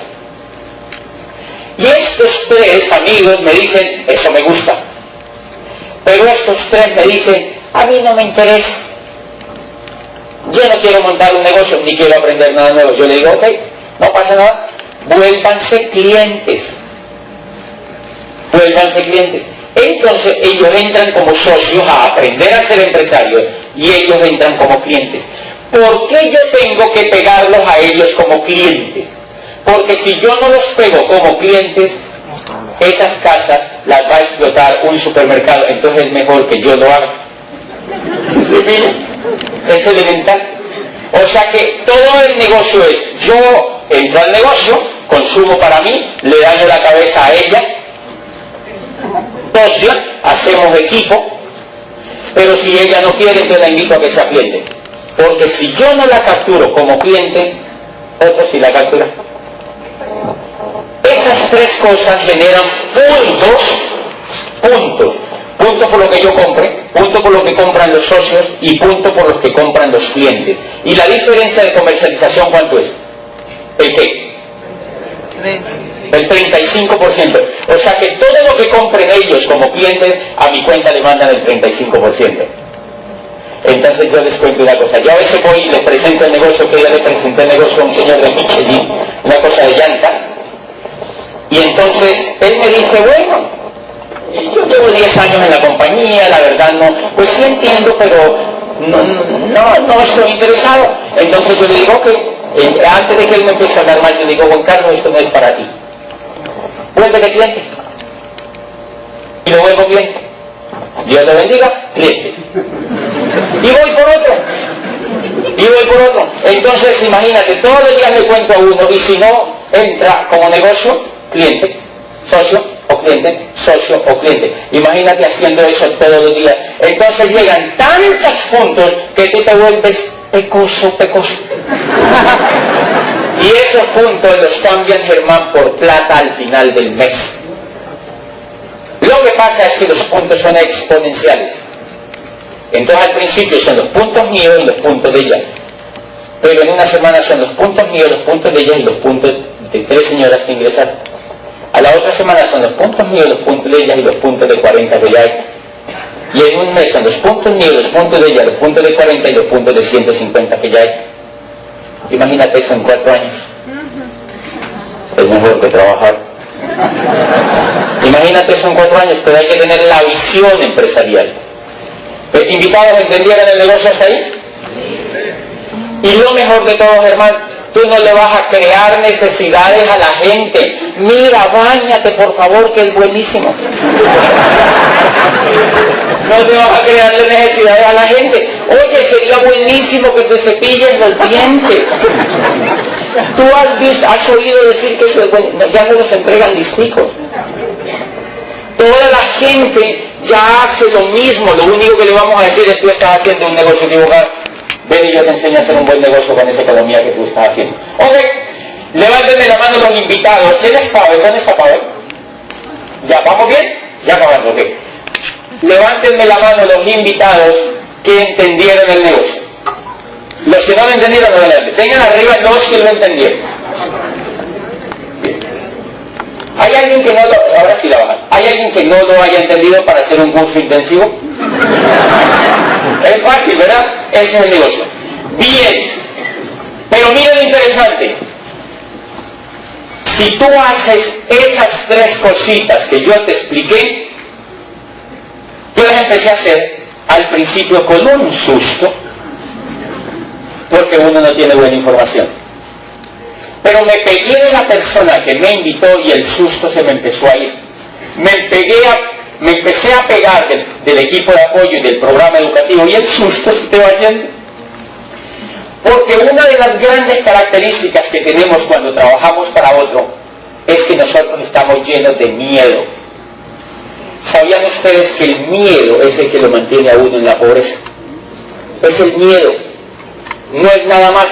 Y estos 3 amigos me dicen, eso me gusta. Pero estos 3 me dicen, a mí no me interesa. Yo no quiero montar un negocio, ni quiero aprender nada nuevo. Yo le digo, ok, no pasa nada, vuélvanse clientes. Vuélvanse clientes. Entonces ellos entran como socios a aprender a ser empresarios y ellos entran como clientes. ¿Por qué yo tengo que pegarlos a ellos como clientes? Porque si yo no los pego como clientes, esas casas las va a explotar un supermercado, entonces es mejor que yo lo haga. ¿Sí, mira? Es elemental. O sea que todo el negocio es, yo entro al negocio, consumo para mí, le daño la cabeza a ella, socia, hacemos equipo, pero si ella no quiere, entonces la invito a que sea cliente. Porque si yo no la capturo como cliente, otro sí la captura. Esas tres cosas generan puntos por lo que yo compre, punto por lo que compran los socios y punto por los que compran los clientes. ¿Y la diferencia de comercialización cuánto es? ¿El qué? El 35%. O sea que todo lo que compren ellos como clientes, a mi cuenta le mandan el 35%. Entonces yo les cuento una cosa. Yo a veces voy y les presento el negocio, que ya le presenté el negocio a un señor de Michelin, una cosa de llantas. Y entonces él me dice, bueno, yo llevo 10 años en la compañía, la verdad no, pues sí entiendo, pero no estoy interesado. Entonces yo le digo, ok, antes de que él me empiece a hablar mal, yo le digo, Juan Carlos, esto no es para ti. Vuélvete cliente. Y lo vuelvo cliente. Dios lo bendiga, cliente. Y voy por otro. Entonces imagínate, todos los días le cuento a uno, y si no entra como negocio, cliente, socio o cliente, socio o cliente. Imagínate haciendo eso todos los días. Entonces llegan tantos puntos que tú te vuelves pecoso. Y esos puntos los cambian, Germán, por plata al final del mes. Lo que pasa es que los puntos son exponenciales. Entonces al principio son los puntos míos y los puntos de ella. Pero en una semana son los puntos míos, los puntos de ella y los puntos de 3 señoras que ingresaron. A la otra semana son los puntos míos, los puntos de ella y los puntos de 40 que ya hay. Y en un mes son los puntos míos, los puntos de ella, los puntos de 40 y los puntos de 150 que ya hay. Imagínate eso en 4 años. Es mejor que trabajar. Imagínate eso en 4 años, pero hay que tener la visión empresarial. ¿Invitados entendieron el negocio hasta ahí? Y lo mejor de todo, hermano, tú no le vas a crear necesidades a la gente. Mira, báñate por favor, que es buenísimo. No te vas a crearle necesidades a la gente. Oye, sería buenísimo que te cepilles los dientes. Tú has oído decir que eso es bueno. Ya no los entregan listicos. Toda la gente ya hace lo mismo. Lo único que le vamos a decir es: tú estás haciendo un negocio equivocado. Ven y yo te enseño a hacer un buen negocio con esa economía que tú estás haciendo. Ok, levántenme la mano los invitados. ¿Quién es Pavel? ¿Dónde está Pavel? ¿Ya vamos bien? Ya acabando, ok. Levántenme la mano los invitados que entendieron el negocio. Los que no lo entendieron, no lo entendieron. Tengan arriba los que lo entendieron. Bien. ¿Hay alguien que no lo... Ahora sí la bajan. ¿Hay alguien que no lo haya entendido para hacer un curso intensivo? Es fácil, ¿verdad? Ese es el negocio. Bien. Pero miren lo interesante. Si tú haces esas 3 cositas que yo te expliqué, yo las empecé a hacer al principio con un susto, porque uno no tiene buena información. Pero me pegué de la persona que me invitó y el susto se me empezó a ir. Me empecé a pegar del equipo de apoyo y del programa educativo y el susto se te va yendo. Porque una de las grandes características que tenemos cuando trabajamos para otro es que nosotros estamos llenos de miedo. ¿Sabían ustedes que el miedo es el que lo mantiene a uno en la pobreza? Es el miedo, no es nada más.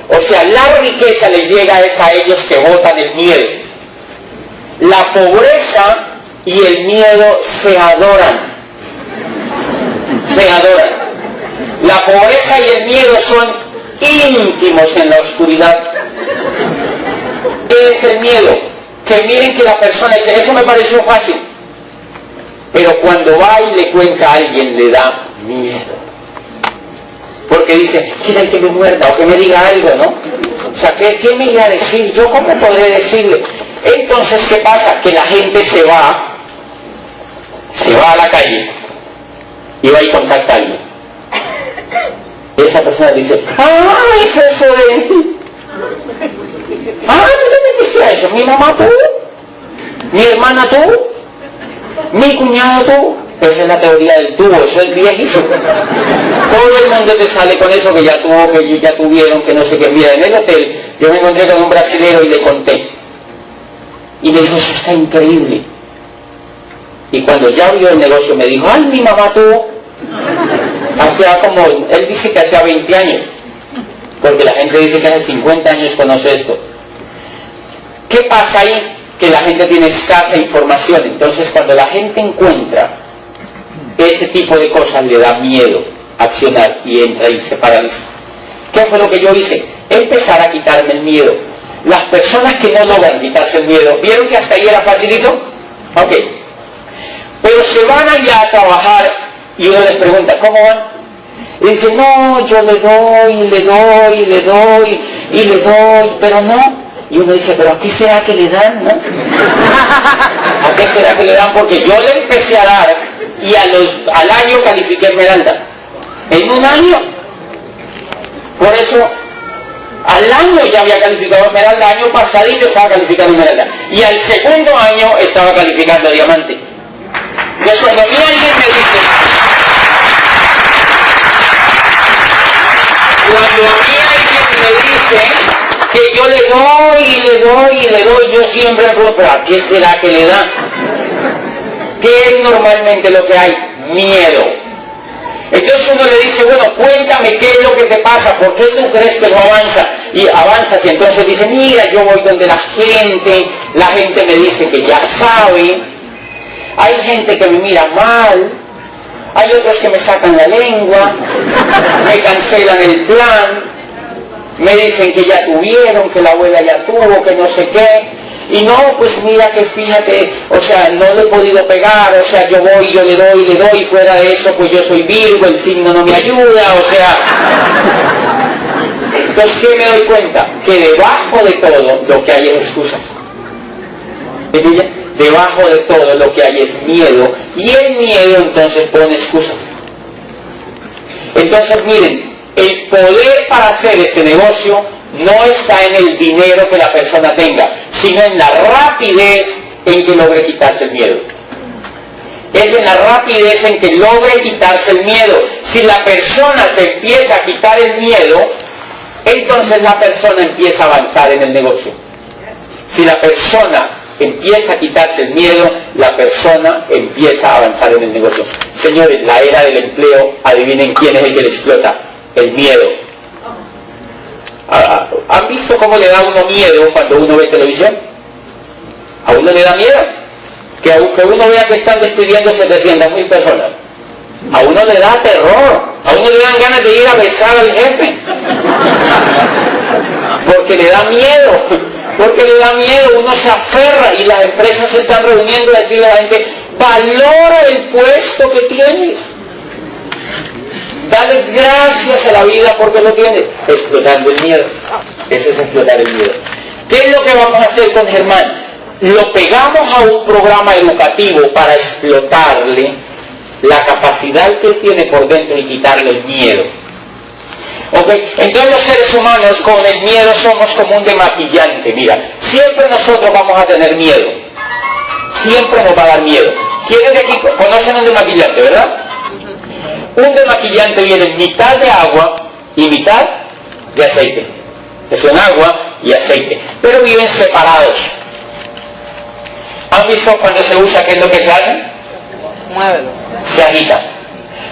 O sea, la riqueza les llega a ellos que botan el miedo. La pobreza y el miedo se adoran. Se adoran. La pobreza y el miedo son íntimos en la oscuridad. ¿Qué es el miedo? Que miren que la persona dice: eso me pareció fácil. Pero cuando va y le cuenta a alguien, le da miedo. Porque dice: ¿quién que me muerda o que me diga algo, no? O sea, ¿qué me iba a decir? ¿Yo cómo podré decirle? Entonces, ¿qué pasa? Que la gente se va se va a la calle y va y contacta a alguien. Esa persona le dice, ¡ah, es eso de... ¡ah, tú te metiste a eso! ¿Mi mamá tú? ¿Mi hermana tú? ¿Mi cuñado tú? Esa es la teoría del tubo, eso es viejísimo. Todo el mundo te sale con eso que ya tuvo, que ya tuvieron, que no sé qué. Mira, en el hotel yo me encontré con un brasilero y le conté. Y me dijo, eso está increíble. Y cuando ya vio el negocio me dijo, ¡ay, mi mamá tuvo! Hacía como, él dice que hacía 20 años, porque la gente dice que hace 50 años conoce esto. ¿Qué pasa ahí? Que la gente tiene escasa información, entonces cuando la gente encuentra ese tipo de cosas le da miedo accionar y entra y se paraliza. ¿Qué fue lo que yo hice? Empezar a quitarme el miedo. Las personas que no logran quitarse el miedo, ¿vieron que hasta ahí era facilito? Ok. Pero se van allá a trabajar y uno les pregunta, ¿cómo van? Y dicen, no, yo le doy, y le doy, y le doy, y le doy, pero no. Y uno dice, ¿pero a qué será que le dan, no? ¿A qué será que le dan? Porque yo le empecé a dar y al año califiqué Esmeralda. En un año. Por eso, al año ya había calificado Esmeralda, año pasadito estaba calificando Esmeralda. Y al segundo año estaba calificando Diamante. Entonces cuando a mí alguien me dice, que yo le doy y le doy y le doy, yo siempre me pregunto, ¿pero a qué será que le da? ¿Qué es normalmente lo que hay? Miedo. Entonces uno le dice, bueno, cuéntame qué es lo que te pasa, ¿por qué tú crees que no avanza? Y avanzas y entonces dice, mira, yo voy donde la gente me dice que ya sabe, hay gente que me mira mal, hay otros que me sacan la lengua, me cancelan el plan, me dicen que ya tuvieron, que la abuela ya tuvo, que no sé qué, y no, pues mira que fíjate, o sea, no le he podido pegar, o sea, yo voy, yo le doy, y fuera de eso, pues yo soy Virgo, el signo no me ayuda, o sea... Entonces, ¿qué me doy cuenta? Que debajo de todo lo que hay es excusas. Debajo de todo lo que hay es miedo, y el miedo entonces pone excusas. Entonces, miren, el poder para hacer este negocio no está en el dinero que la persona tenga, sino en la rapidez en que logre quitarse el miedo. Es en la rapidez en que logre quitarse el miedo. Si la persona se empieza a quitar el miedo, entonces la persona empieza a avanzar en el negocio. Si la persona empieza a quitarse el miedo, la persona empieza a avanzar en el negocio. Señores, la era del empleo, adivinen quién es el que le explota. El miedo. ¿Han visto cómo le da a uno miedo cuando uno ve televisión? ¿A uno le da miedo? Que uno vea que están despidiendo 700.000 personas. A uno le da terror. A uno le dan ganas de ir a besar al jefe. Porque le da miedo. Porque le da miedo, uno se aferra y las empresas se están reuniendo a decirle a la gente, valora el puesto que tienes. Dale gracias a la vida porque lo tiene. Explotando el miedo. Ese es explotar el miedo. ¿Qué es lo que vamos a hacer con Germán? Lo pegamos a un programa educativo para explotarle la capacidad que él tiene por dentro y quitarle el miedo. ¿Okay? Entonces los seres humanos con el miedo somos como un demaquillante. Mira, siempre nosotros vamos a tener miedo. Siempre nos va a dar miedo. ¿Quiénes de aquí conocen un demaquillante, verdad? Un demaquillante viene en mitad de agua y mitad de aceite. Es un agua y aceite. Pero viven separados. ¿Han visto cuando se usa qué es lo que se hace? Muévelo. Se agita.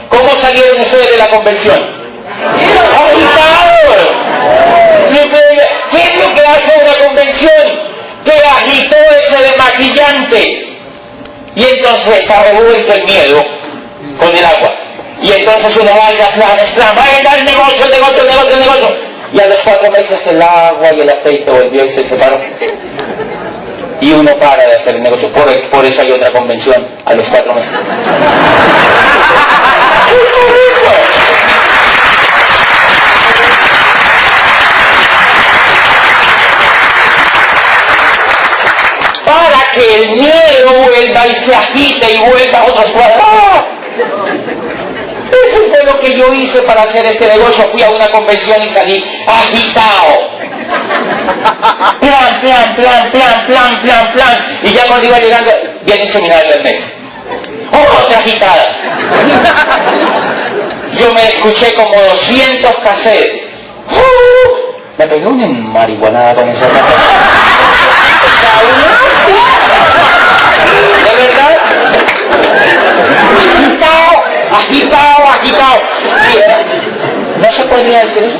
¿Cómo salieron ustedes de la convención? ¡Agitados! ¿Qué es lo que hace una convención? Que agitó ese demaquillante. Y entonces está revuelto el miedo con el agua. Y entonces uno va y va el negocio. Y a los 4 meses el agua y el aceite volvió y se separó. Y uno para de hacer el negocio. Por eso hay otra convención a los 4 meses. Para que el miedo vuelva y se agite y vuelva a otros cuadros. ¡Ah! Eso fue lo que yo hice para hacer este negocio. Fui a una convención y salí agitado. Plan. Y ya cuando iba llegando, viene un seminario del mes. Otra agitada. Yo me escuché como 200 cassettes. Me pegué una marihuanada con esa casa. ¿De verdad? Agitado. ¿No se podría decir eso?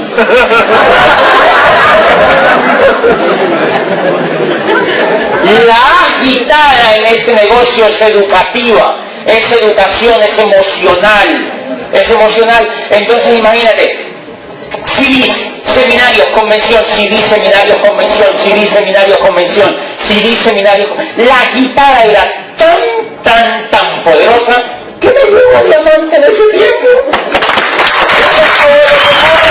La agitada en este negocio es educativa, es educación, es emocional. Entonces imagínate, CDs, seminarios, convención, CD, seminarios, convención, CD, seminarios, convención, CD, seminarios. La agitada era tan poderosa que me llevó a diamante en ese tiempo. Eso es todo lo que ocurre.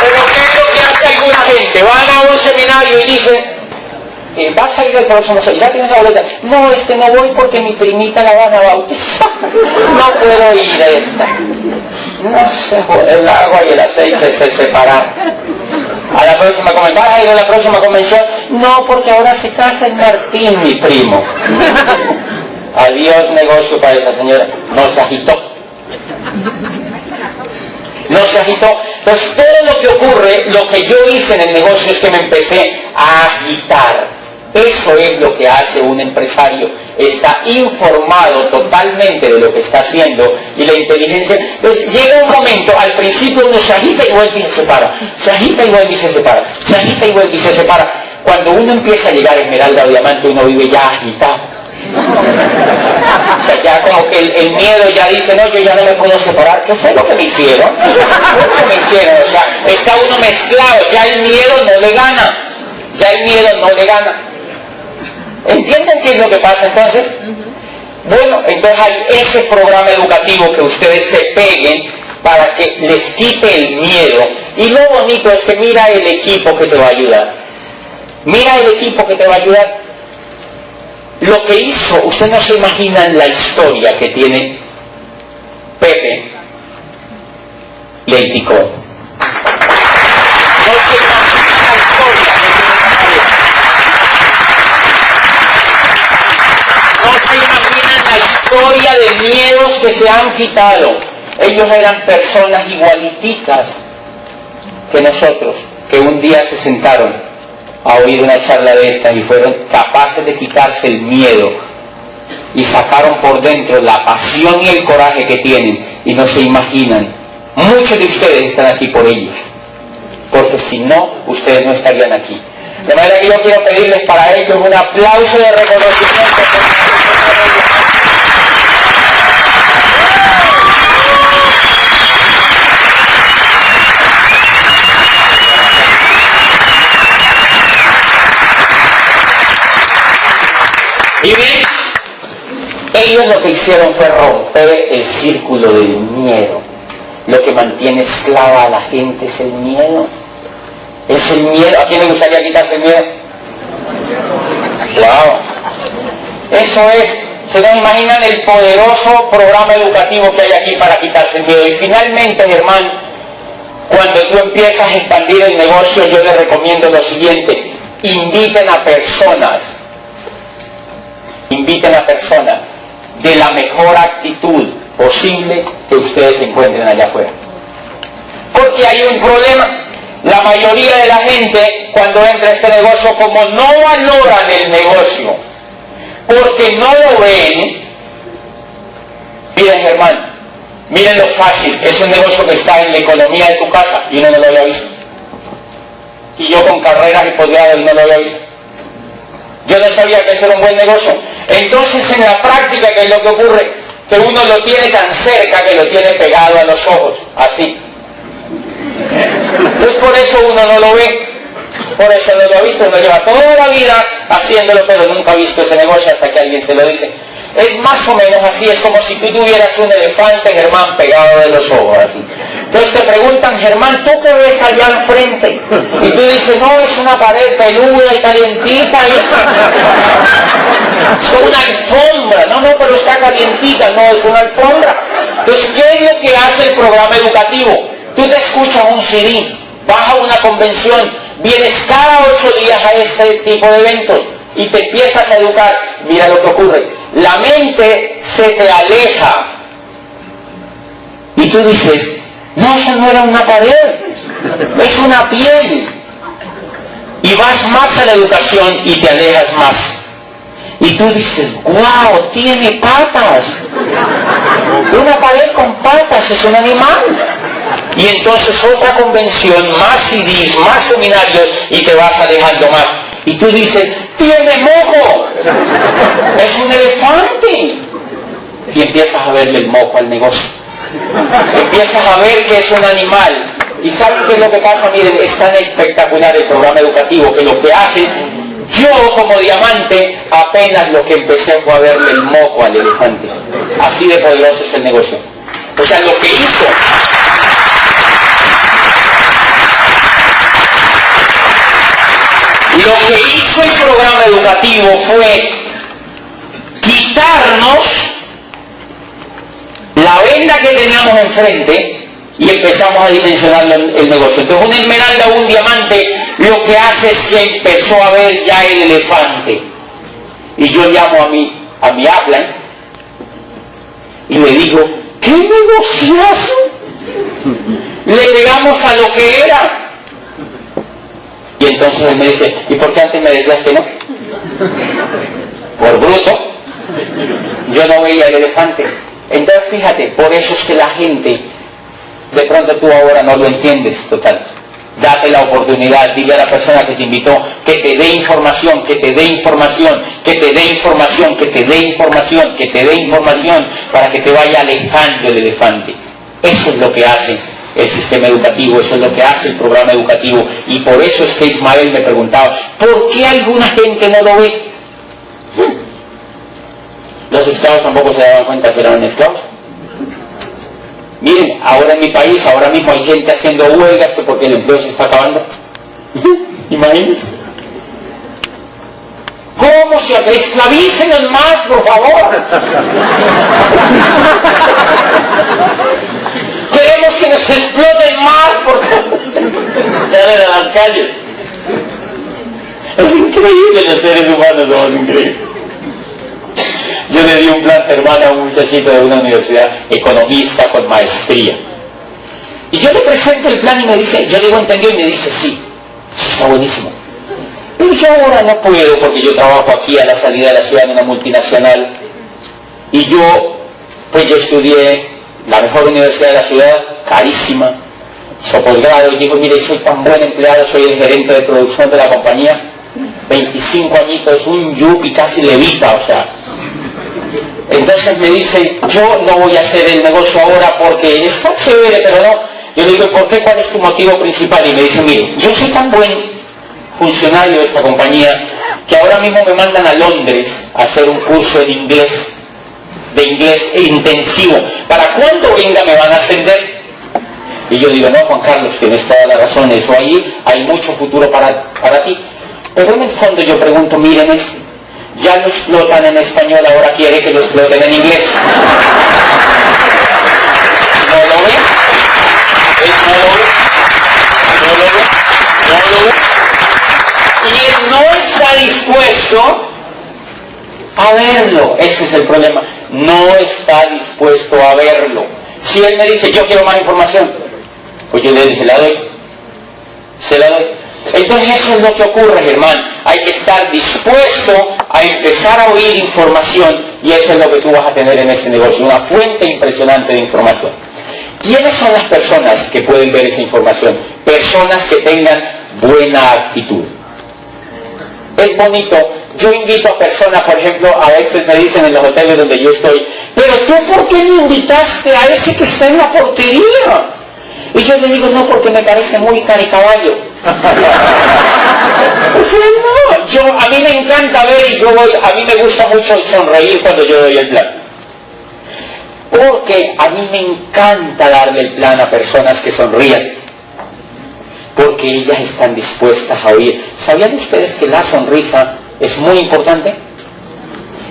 Pero ¿qué es lo que hace alguna gente? Van a un seminario y dicen, ¿vas a ir al próximo seminario? ¿Ya tienes la boleta? No, no voy porque mi primita la van a bautizar. No puedo ir a esta. No sé, el agua y el aceite se separan. A la próxima convención. ¿Vas a ir a la próxima convención? No, porque ahora se casa el Martín, mi primo. Adiós negocio para esa señora. No se agitó. Entonces todo lo que ocurre, lo que yo hice en el negocio es que me empecé a agitar. Eso es lo que hace un empresario. Está informado totalmente de lo que está haciendo y la inteligencia. Entonces llega un momento, al principio uno se agita y vuelve y se separa. Se agita y vuelve y se separa. Se agita y vuelve y se separa. Cuando uno empieza a llegar a esmeralda o diamante, uno vive ya agitado. O sea, ya como que el miedo ya dice, no, yo ya no me puedo separar. ¿Qué fue lo que me hicieron? O sea, está uno mezclado, ya el miedo no le gana. ¿Entienden qué es lo que pasa entonces? Bueno, entonces hay ese programa educativo que ustedes se peguen para que les quite el miedo. Y lo bonito es que mira el equipo que te va a ayudar. Lo que hizo, ustedes no se imaginan la historia que tiene Pepe Leiticó. No se imaginan la historia que tiene esa pareja. No se imaginan la historia de miedos que se han quitado. Ellos eran personas igualiticas que nosotros, que un día se sentaron a oír una charla de estas y fueron capaces de quitarse el miedo y sacaron por dentro la pasión y el coraje que tienen y no se imaginan. Muchos de ustedes están aquí por ellos, porque si no, ustedes no estarían aquí. De manera que yo quiero pedirles para ellos un aplauso de reconocimiento. Y bien, ellos lo que hicieron fue romper el círculo del miedo. Lo que mantiene esclava a la gente es el miedo. Es el miedo. ¿A quién le gustaría quitarse el miedo? Wow. Eso es. ¿Se nos imaginan el poderoso programa educativo que hay aquí para quitarse el miedo? Y finalmente, mi hermano, cuando tú empiezas a expandir el negocio, yo les recomiendo lo siguiente. Inviten a personas de la mejor actitud posible que ustedes encuentren allá afuera. Porque hay un problema. La mayoría de la gente, cuando entra a este negocio, como no valoran el negocio, porque no lo ven, miren, hermano, miren lo fácil. Es un negocio que está en la economía de tu casa y uno no lo había visto. Y yo con carreras y posgrados y no lo había visto. Yo no sabía que eso era un buen negocio. Entonces en la práctica, ¿qué es lo que ocurre? Que uno lo tiene tan cerca que lo tiene pegado a los ojos, así. Entonces por eso uno no lo ve, por eso no lo ha visto, uno lleva toda la vida haciéndolo, pero nunca ha visto ese negocio hasta que alguien se lo dice. es más o menos así, es como si tú tuvieras un elefante, Germán, pegado de los ojos, así. Entonces te preguntan, Germán, ¿tú qué ves allá al frente? Y tú dices, no, es una pared peluda y calientita. Es como una alfombra. No, pero está calientita, no, es una alfombra. Entonces, ¿qué es lo que hace el programa educativo? Tú te escuchas un CD, vas a una convención, vienes cada 8 días a este tipo de eventos y te empiezas a educar. Mira lo que ocurre. La mente se te aleja. Y tú dices, no, eso no era una pared, es una piel. Y vas más a la educación y te alejas más. Y tú dices, wow, tiene patas. Una pared con patas, es un animal. Y entonces otra convención, más CDs, más seminarios, y te vas alejando más. Y tú dices, tiene mojo, es un elefante. Y empiezas a verle el mojo al negocio. Empiezas a ver que es un animal. ¿Y saben qué es lo que pasa? Miren, es tan espectacular el programa educativo que lo que hace, yo como diamante, apenas lo que empecé fue a verle el moco al elefante. Así de poderoso es el negocio. O sea, lo que hizo el programa educativo fue quitarnos la venda que teníamos enfrente y empezamos a dimensionar el negocio. Entonces una esmeralda o un diamante lo que hace es que empezó a ver ya el elefante. Y yo llamo a mi upline y le digo, ¿qué negociazo? Le llegamos a lo que era. Y entonces él me dice, ¿y por qué antes me decías que no? Por bruto. Yo no veía el elefante. Entonces fíjate, por eso es que la gente, de pronto tú ahora no lo entiendes, total. Date la oportunidad, dile a la persona que te invitó que te dé información, que te dé información, que te dé información, que te dé información, que te dé información, para que te vaya alejando el elefante. Eso es lo que hace el sistema educativo, eso es lo que hace el programa educativo. Y por eso es que Ismael me preguntaba, ¿por qué alguna gente no lo ve? Los esclavos tampoco se daban cuenta que eran esclavos. Miren, ahora en mi país, ahora mismo hay gente haciendo huelgas que porque el empleo se está acabando. Imagínense. ¿Cómo se esclavícenos más, por favor? Queremos que nos exploten más, por favor. Salen a las calles. Es increíble, los seres humanos somos increíbles. Yo le di un plan, hermana, a un muchachito de una universidad, economista con maestría. Y yo le presento el plan y me dice, yo digo, ¿entendió? Y me dice, sí, eso está buenísimo. Pero yo ahora no puedo porque yo trabajo aquí a la salida de la ciudad en una multinacional. Y yo estudié la mejor universidad de la ciudad, carísima, hizo posgrado, y digo, mire, soy tan buen empleado, soy el gerente de producción de la compañía, 25 añitos, un yuppie casi levita, o sea. Entonces me dice, yo no voy a hacer el negocio ahora porque está chévere, pero no. Yo le digo, ¿por qué? ¿Cuál es tu motivo principal? Y me dice, mire, yo soy tan buen funcionario de esta compañía que ahora mismo me mandan a Londres a hacer un curso de inglés intensivo. ¿Para cuándo venga me van a ascender? Y yo digo, no, Juan Carlos, tienes toda la razón, eso ahí hay mucho futuro para ti. Pero en el fondo yo pregunto, miren, ya lo explotan en español, ahora quiere que lo exploten en inglés. ¿No lo ve? ¿No lo ve? Y él no está dispuesto a verlo. Ese es el problema. No está dispuesto a verlo. Si él me dice, yo quiero más información, pues yo le dije, se la doy. Entonces eso es lo que ocurre, Germán. Hay que estar dispuesto a empezar a oír información, y eso es lo que tú vas a tener en este negocio, una fuente impresionante de información. ¿Quiénes son las personas que pueden ver esa información? Personas que tengan buena actitud. Es bonito. Yo invito a personas, por ejemplo, a veces me dicen en los hoteles donde yo estoy, pero tú, ¿por qué no invitaste a ese que está en la portería? Y yo le digo, no, porque me parece muy caricaballo. No, a mí me encanta ver y a mí me gusta mucho sonreír cuando yo doy el plan. Porque a mí me encanta darle el plan a personas que sonrían. Porque ellas están dispuestas a oír. ¿Sabían ustedes que la sonrisa es muy importante?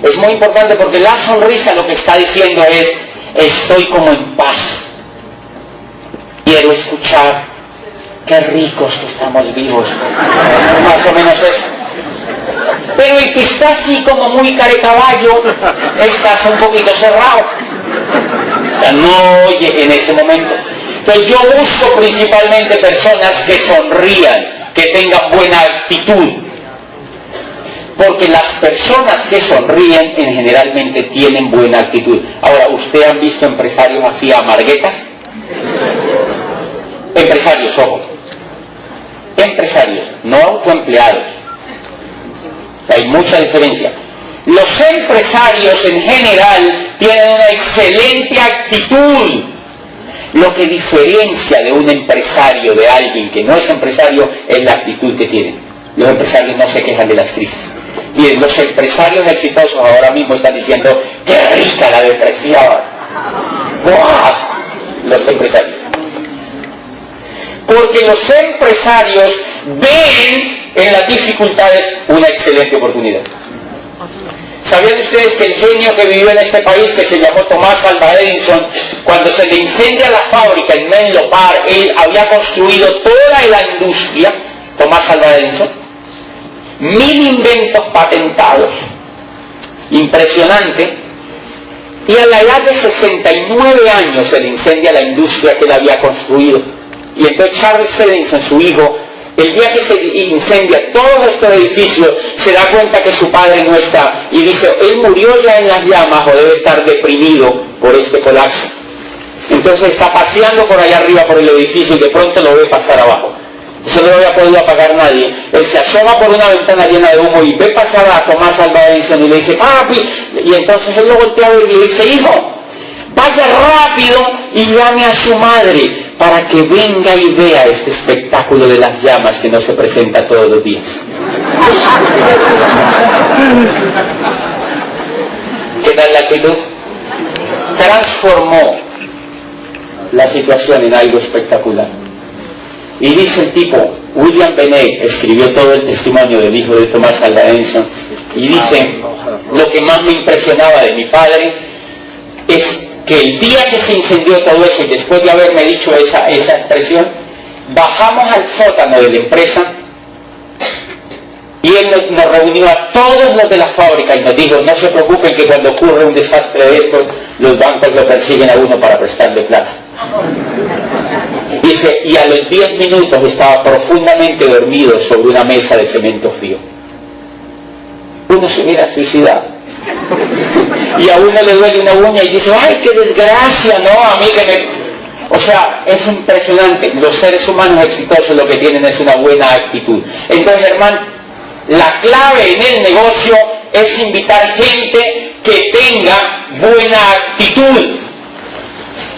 Es muy importante porque la sonrisa lo que está diciendo es, estoy como en paz. Quiero escuchar, qué ricos que estamos vivos. Más o menos eso. Pero el que está así como muy carecaballo, estás un poquito cerrado. O sea, no oye en ese momento. Entonces yo busco principalmente personas que sonrían, que tengan buena actitud. Porque las personas que sonríen generalmente tienen buena actitud. Ahora, ¿ustedes han visto empresarios así amarguetas? Empresarios, ojo. Empresarios, no autoempleados. Hay mucha diferencia. Los empresarios en general tienen una excelente actitud. Lo que diferencia de un empresario de alguien que no es empresario es la actitud que tienen. Los empresarios no se quejan de las crisis. Y los empresarios exitosos ahora mismo están diciendo, ¡qué rica la depresión! ¡Wow! Los empresarios. Porque los empresarios ven en las dificultades una excelente oportunidad. ¿Sabían ustedes que el genio que vivió en este país, que se llamó Thomas Alva Edison, cuando se le incendia la fábrica en Menlo Park, él había construido toda la industria, Thomas Alva Edison, 1000 inventos patentados, impresionante, y a la edad de 69 años se le incendia la industria que él había construido. Y entonces Charles Edison, su hijo, el día que se incendia todos estos edificios, se da cuenta que su padre no está y dice, él murió ya en las llamas o debe estar deprimido por este colapso. Entonces está paseando por allá arriba por el edificio y de pronto lo ve pasar abajo. Eso no lo había podido apagar nadie. Él se asoma por una ventana llena de humo y ve pasar a Thomas Alva Edison y le dice, papi, y entonces él lo voltea a ver y le dice, hijo, vaya rápido y llame a su madre para que venga y vea este espectáculo de las llamas que no se presenta todos los días. ¿Qué tal la actitud? Transformó la situación en algo espectacular. Y dice el tipo, William Benet escribió todo el testimonio del hijo de Thomas Alva Edison, y dice, lo que más me impresionaba de mi padre es que el día que se incendió todo eso, y después de haberme dicho esa expresión, bajamos al sótano de la empresa, y él nos reunió a todos los de la fábrica y nos dijo, no se preocupen que cuando ocurre un desastre de esto, los bancos lo persiguen a uno para prestarle plata. Dice, y a los 10 minutos estaba profundamente dormido sobre una mesa de cemento frío. Uno se hubiera suicidado. Y a uno le duele una uña y dice, ¡ay, qué desgracia! No, a mí que me... O sea, es impresionante. Los seres humanos exitosos lo que tienen es una buena actitud. Entonces, hermano, la clave en el negocio es invitar gente que tenga buena actitud.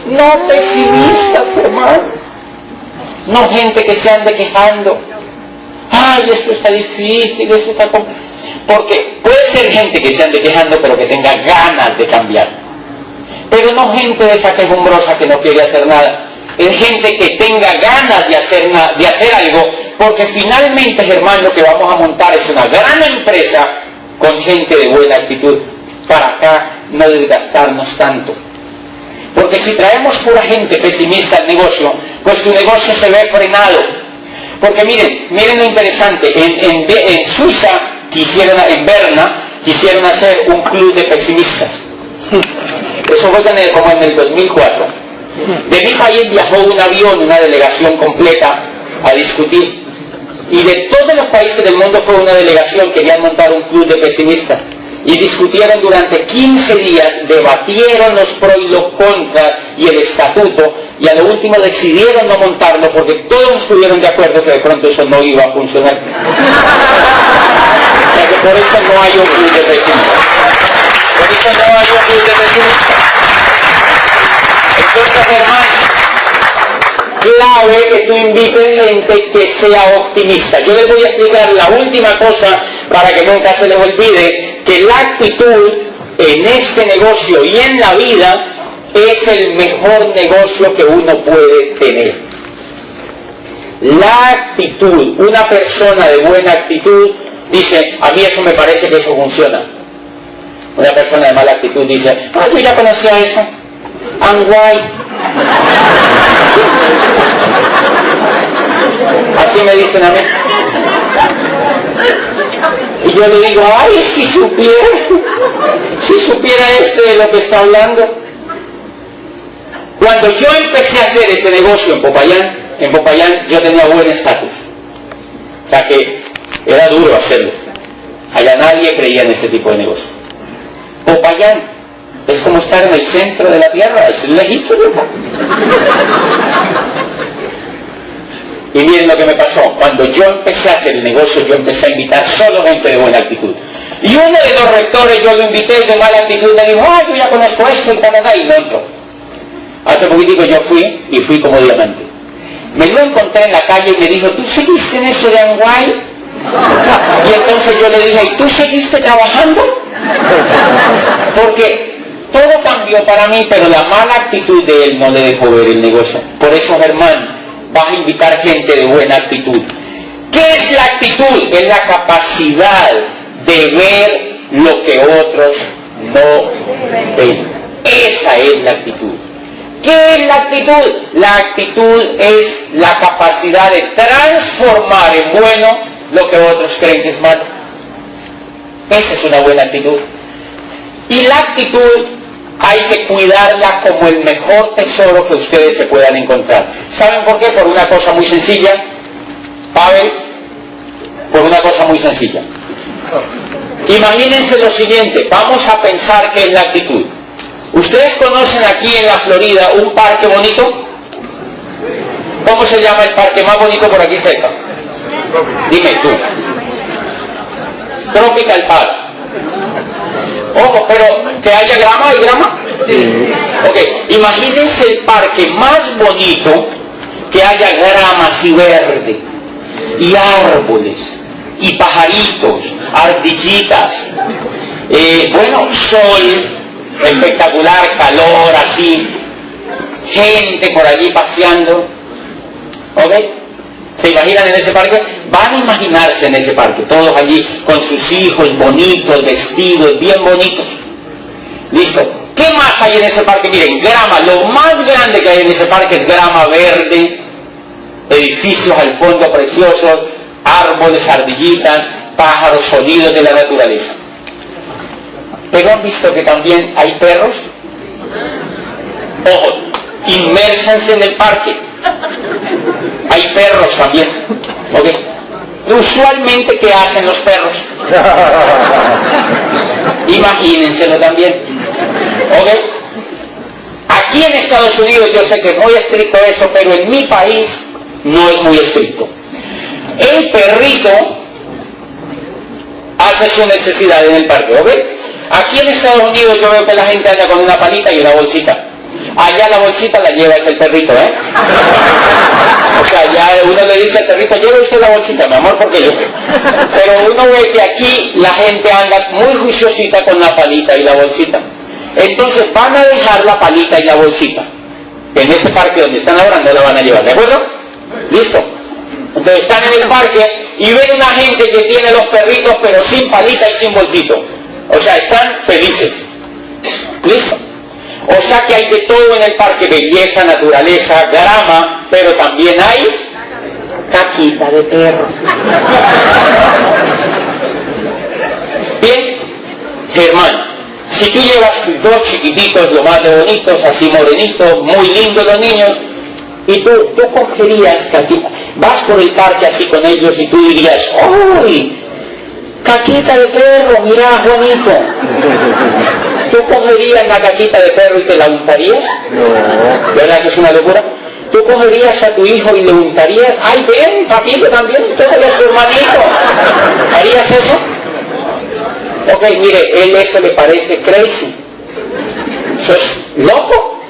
No pesimistas, hermano. No gente que se ande quejando. ¡Ay, esto está difícil, esto está... Porque puede ser gente que se ande quejando, pero que tenga ganas de cambiar. Pero no gente de esa quejumbrosa que no quiere hacer nada. Es gente que tenga ganas de hacer algo, porque finalmente, hermano, lo que vamos a montar es una gran empresa con gente de buena actitud, para acá no desgastarnos tanto. Porque si traemos pura gente pesimista al negocio, pues tu negocio se ve frenado. Porque miren lo interesante, en Suiza, en Berna, quisieron hacer un club de pesimistas. Eso fue como en el 2004. De mi país viajó un avión, una delegación completa a discutir. Y de todos los países del mundo fue una delegación, querían montar un club de pesimistas. Y discutieron durante 15 días, debatieron los pros y los contras y el estatuto, y a lo último decidieron no montarlo porque todos estuvieron de acuerdo que de pronto eso no iba a funcionar. O sea que por eso no hay un club de pesimistas. Por eso no hay un club de pesimistas. Entonces, hermano, clave que tú invites gente que sea optimista. Yo les voy a explicar la última cosa para que nunca se les olvide, que la actitud en este negocio y en la vida es el mejor negocio que uno puede tener. La actitud, una persona de buena actitud dice, a mí eso me parece que eso funciona. Una persona de mala actitud dice, yo ya conocía eso, I'm white. Así me dicen a mí. Y yo le digo, si supiera de lo que está hablando. Cuando yo empecé a hacer este negocio en Popayán yo tenía buen estatus. O sea que era duro hacerlo. Allá nadie creía en este tipo de negocio. Popayán es como estar en el centro de la tierra, es lejito de acá. Y miren lo que me pasó. Cuando yo empecé a hacer el negocio, yo empecé a invitar solo gente de buena actitud. Y uno de los rectores, yo lo invité de mala actitud, me dijo, yo ya conozco esto en Canadá, y no entró. Hace poquitico yo fui como diamante. Me lo encontré en la calle y me dijo, ¿tú seguiste en eso de Anguay? Y entonces yo le dije, ¿y tú seguiste trabajando? Porque todo cambió para mí, pero la mala actitud de él no le dejó ver el negocio. Por eso, Germán, vas a invitar gente de buena actitud. ¿Qué es la actitud? Es la capacidad de ver lo que otros no ven. Esa es la actitud. ¿Qué es la actitud? La actitud es la capacidad de transformar en bueno lo que otros creen que es malo. Esa es una buena actitud. Y la actitud hay que cuidarla como el mejor tesoro que ustedes se puedan encontrar. ¿Saben por qué? Por una cosa muy sencilla. Pavel, por una cosa muy sencilla. Imagínense lo siguiente, vamos a pensar qué es la actitud. ¿Ustedes conocen aquí en la Florida un parque bonito? ¿Cómo se llama el parque más bonito por aquí cerca? Dime tú. Tropical Park. Ojo, pero que haya grama, ¿hay grama? Ok, imagínense el parque más bonito, que haya grama así verde, y árboles, y pajaritos, ardillitas, sol, espectacular, calor así, gente por allí paseando, ¿ok? ¿Se imaginan en ese parque? Van a imaginarse en ese parque, todos allí con sus hijos bonitos, vestidos, bien bonitos. Listo. ¿Qué más hay en ese parque? Miren, grama, lo más grande que hay en ese parque es grama verde, edificios al fondo preciosos, árboles, ardillitas, pájaros, sonidos de la naturaleza. ¿Pero han visto que también hay perros? Ojo, inmérsense en el parque. Hay perros también. ¿Ok? Usualmente, ¿qué hacen los perros? Imagínenselo también. ¿Ok? Aquí en Estados Unidos yo sé que es muy estricto eso, pero en mi país no es muy estricto. El perrito hace su necesidad en el parque, ¿ok? Aquí en Estados Unidos yo veo que la gente anda con una palita y una bolsita. Allá la bolsita la lleva el perrito, ¿eh? O sea, ya uno le dice al perrito, lleva usted la bolsita, mi amor, porque yo... Pero uno ve que aquí la gente anda muy juiciosita con la palita y la bolsita. Entonces van a dejar la palita y la bolsita. En ese parque donde están ahora no la van a llevar, ¿de acuerdo? ¿Listo? Entonces están en el parque y ven una gente que tiene los perritos pero sin palita y sin bolsito. O sea, están felices. ¿Listo? O sea que hay de todo en el parque, belleza, naturaleza, grama, pero también hay caquita de perro. Bien, Germán, si tú llevas tus dos chiquititos, lo más de bonitos, así morenitos, muy lindos los niños, y tú cogerías caquita, vas por el parque así con ellos y tú dirías, ¡uy! Caquita de perro, mirá, bonito. ¿Tú cogerías la caquita de perro y te la untarías? No. ¿Verdad que es una locura? ¿Tú cogerías a tu hijo y le untarías? ¡Ay, ven, papito también! ¡Usted es su hermanito! ¿Harías eso? Ok, mire, él eso le parece crazy. ¿Eso es loco?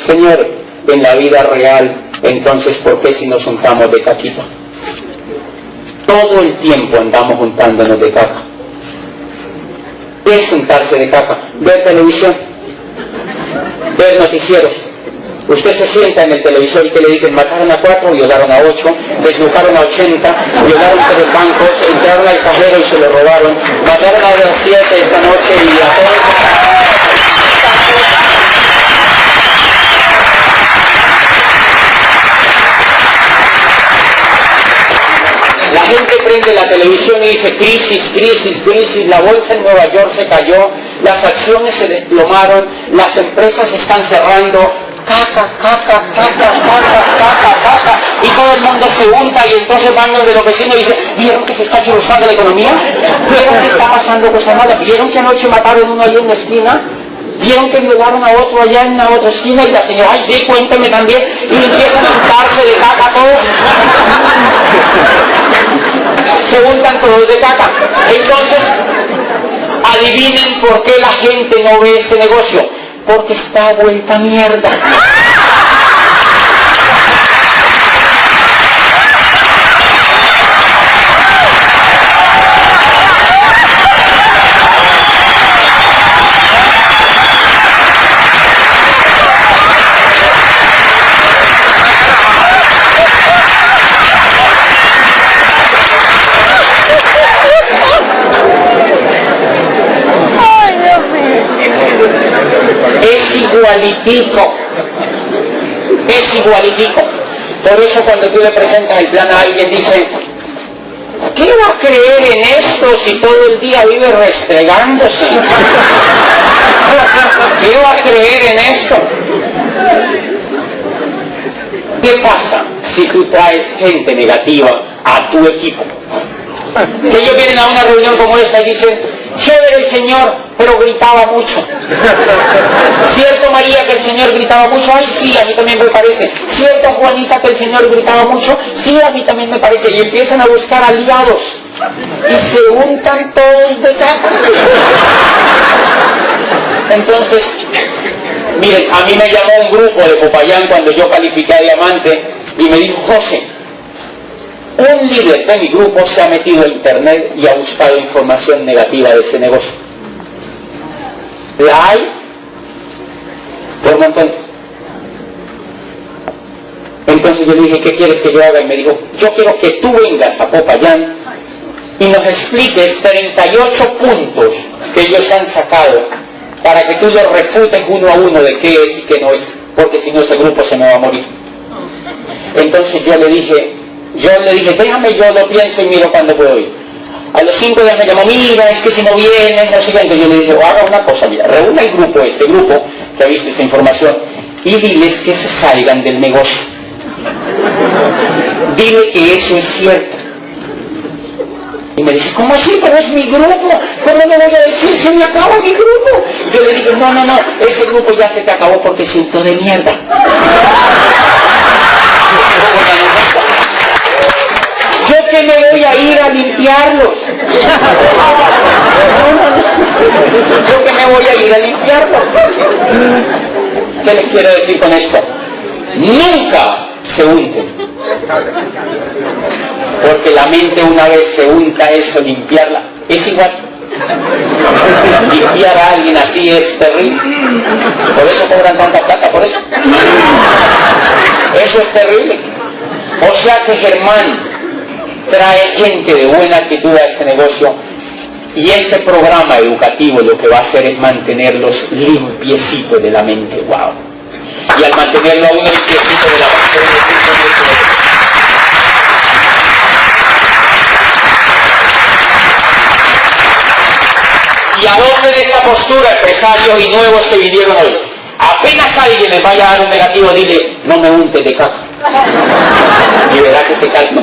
Señor, en la vida real Entonces, ¿por qué si nos juntamos de caquita? Todo el tiempo andamos juntándonos de caca. ¿Qué es juntarse de caca? Ver televisión, ver noticieros. Usted se sienta en el televisor y que le dicen: mataron a 4, violaron a 8, desnucaron a 80, violaron 3 bancos, entraron al cajero y se lo robaron, mataron a las 7 esta noche y a todos. La gente prende la televisión y dice: crisis, crisis, crisis, la bolsa en Nueva York se cayó, las acciones se desplomaron, las empresas están cerrando, caca, caca, caca, caca, caca, caca, y todo el mundo se unta y entonces van los de los vecinos y dicen: ¿vieron que se está churruscando la economía? ¿Vieron que está pasando cosas malas? ¿Vieron que anoche mataron uno ahí en la esquina? ¿Vieron que violaron a otro allá en la otra esquina? Y la señora: ay, sí, cuénteme también. Y empiezan a untarse de caca todos. Se untan todos de caca. Entonces, adivinen por qué la gente no ve este negocio. Porque está vuelta mierda. Es igualitico. Por eso cuando tú le presentas el plan a alguien, dice: ¿qué va a creer en esto si todo el día vive restregándose? ¿Qué va a creer en esto? ¿Qué pasa si tú traes gente negativa a tu equipo? Que ellos vienen a una reunión como esta y dicen: chévere el Señor, pero gritaba mucho. ¿Cierto, María, que el Señor gritaba mucho? Ay, sí, a mí también me parece. ¿Cierto, Juanita, que el Señor gritaba mucho? Sí, a mí también me parece. Y empiezan a buscar aliados y se untan todos de caca. Entonces, miren, a mí me llamó un grupo de Popayán cuando yo califiqué a diamante y me dijo: José, un líder de mi grupo se ha metido a internet y ha buscado información negativa de ese negocio. ¿La hay? Por montones. Entonces yo le dije: ¿qué quieres que yo haga? Y me dijo: yo quiero que tú vengas a Popayán y nos expliques 38 puntos que ellos han sacado para que tú los refutes uno a uno de qué es y qué no es, porque si no ese grupo se me va a morir. Entonces yo le dije: déjame, yo lo pienso y miro cuándo puedo ir. A los 5 días me llamó: mira, es que si no vienes, no sé qué. Entonces yo le dije: haga una cosa, mira, reúna el grupo, este grupo que ha visto esa información, y diles que se salgan del negocio. Dile que eso es cierto. Y me dice: ¿cómo así? Pero es mi grupo, ¿cómo me voy a decir? Se me acaba mi grupo. Yo le dije: no, ese grupo ya se te acabó porque se untó de mierda. Yo que me voy a ir a limpiarlos. Yo que me voy a ir a limpiarlos. ¿Qué les quiero decir con esto? Nunca se unten. Porque la mente, una vez se unta eso, limpiarla, es igual. Limpiar a alguien así es terrible. Por eso cobran tanta plata, por eso. Eso es terrible. O sea que Germán trae gente de buena actitud a este negocio, y este programa educativo lo que va a hacer es mantenerlos limpiecitos de la mente. ¡Wow! Y al mantenerlo a uno limpiecito de la mente, y adopten esta postura, empresarios y nuevos que vinieron hoy. Apenas alguien les vaya a dar un negativo, dile: no me untes de caca. Y verá que se calma.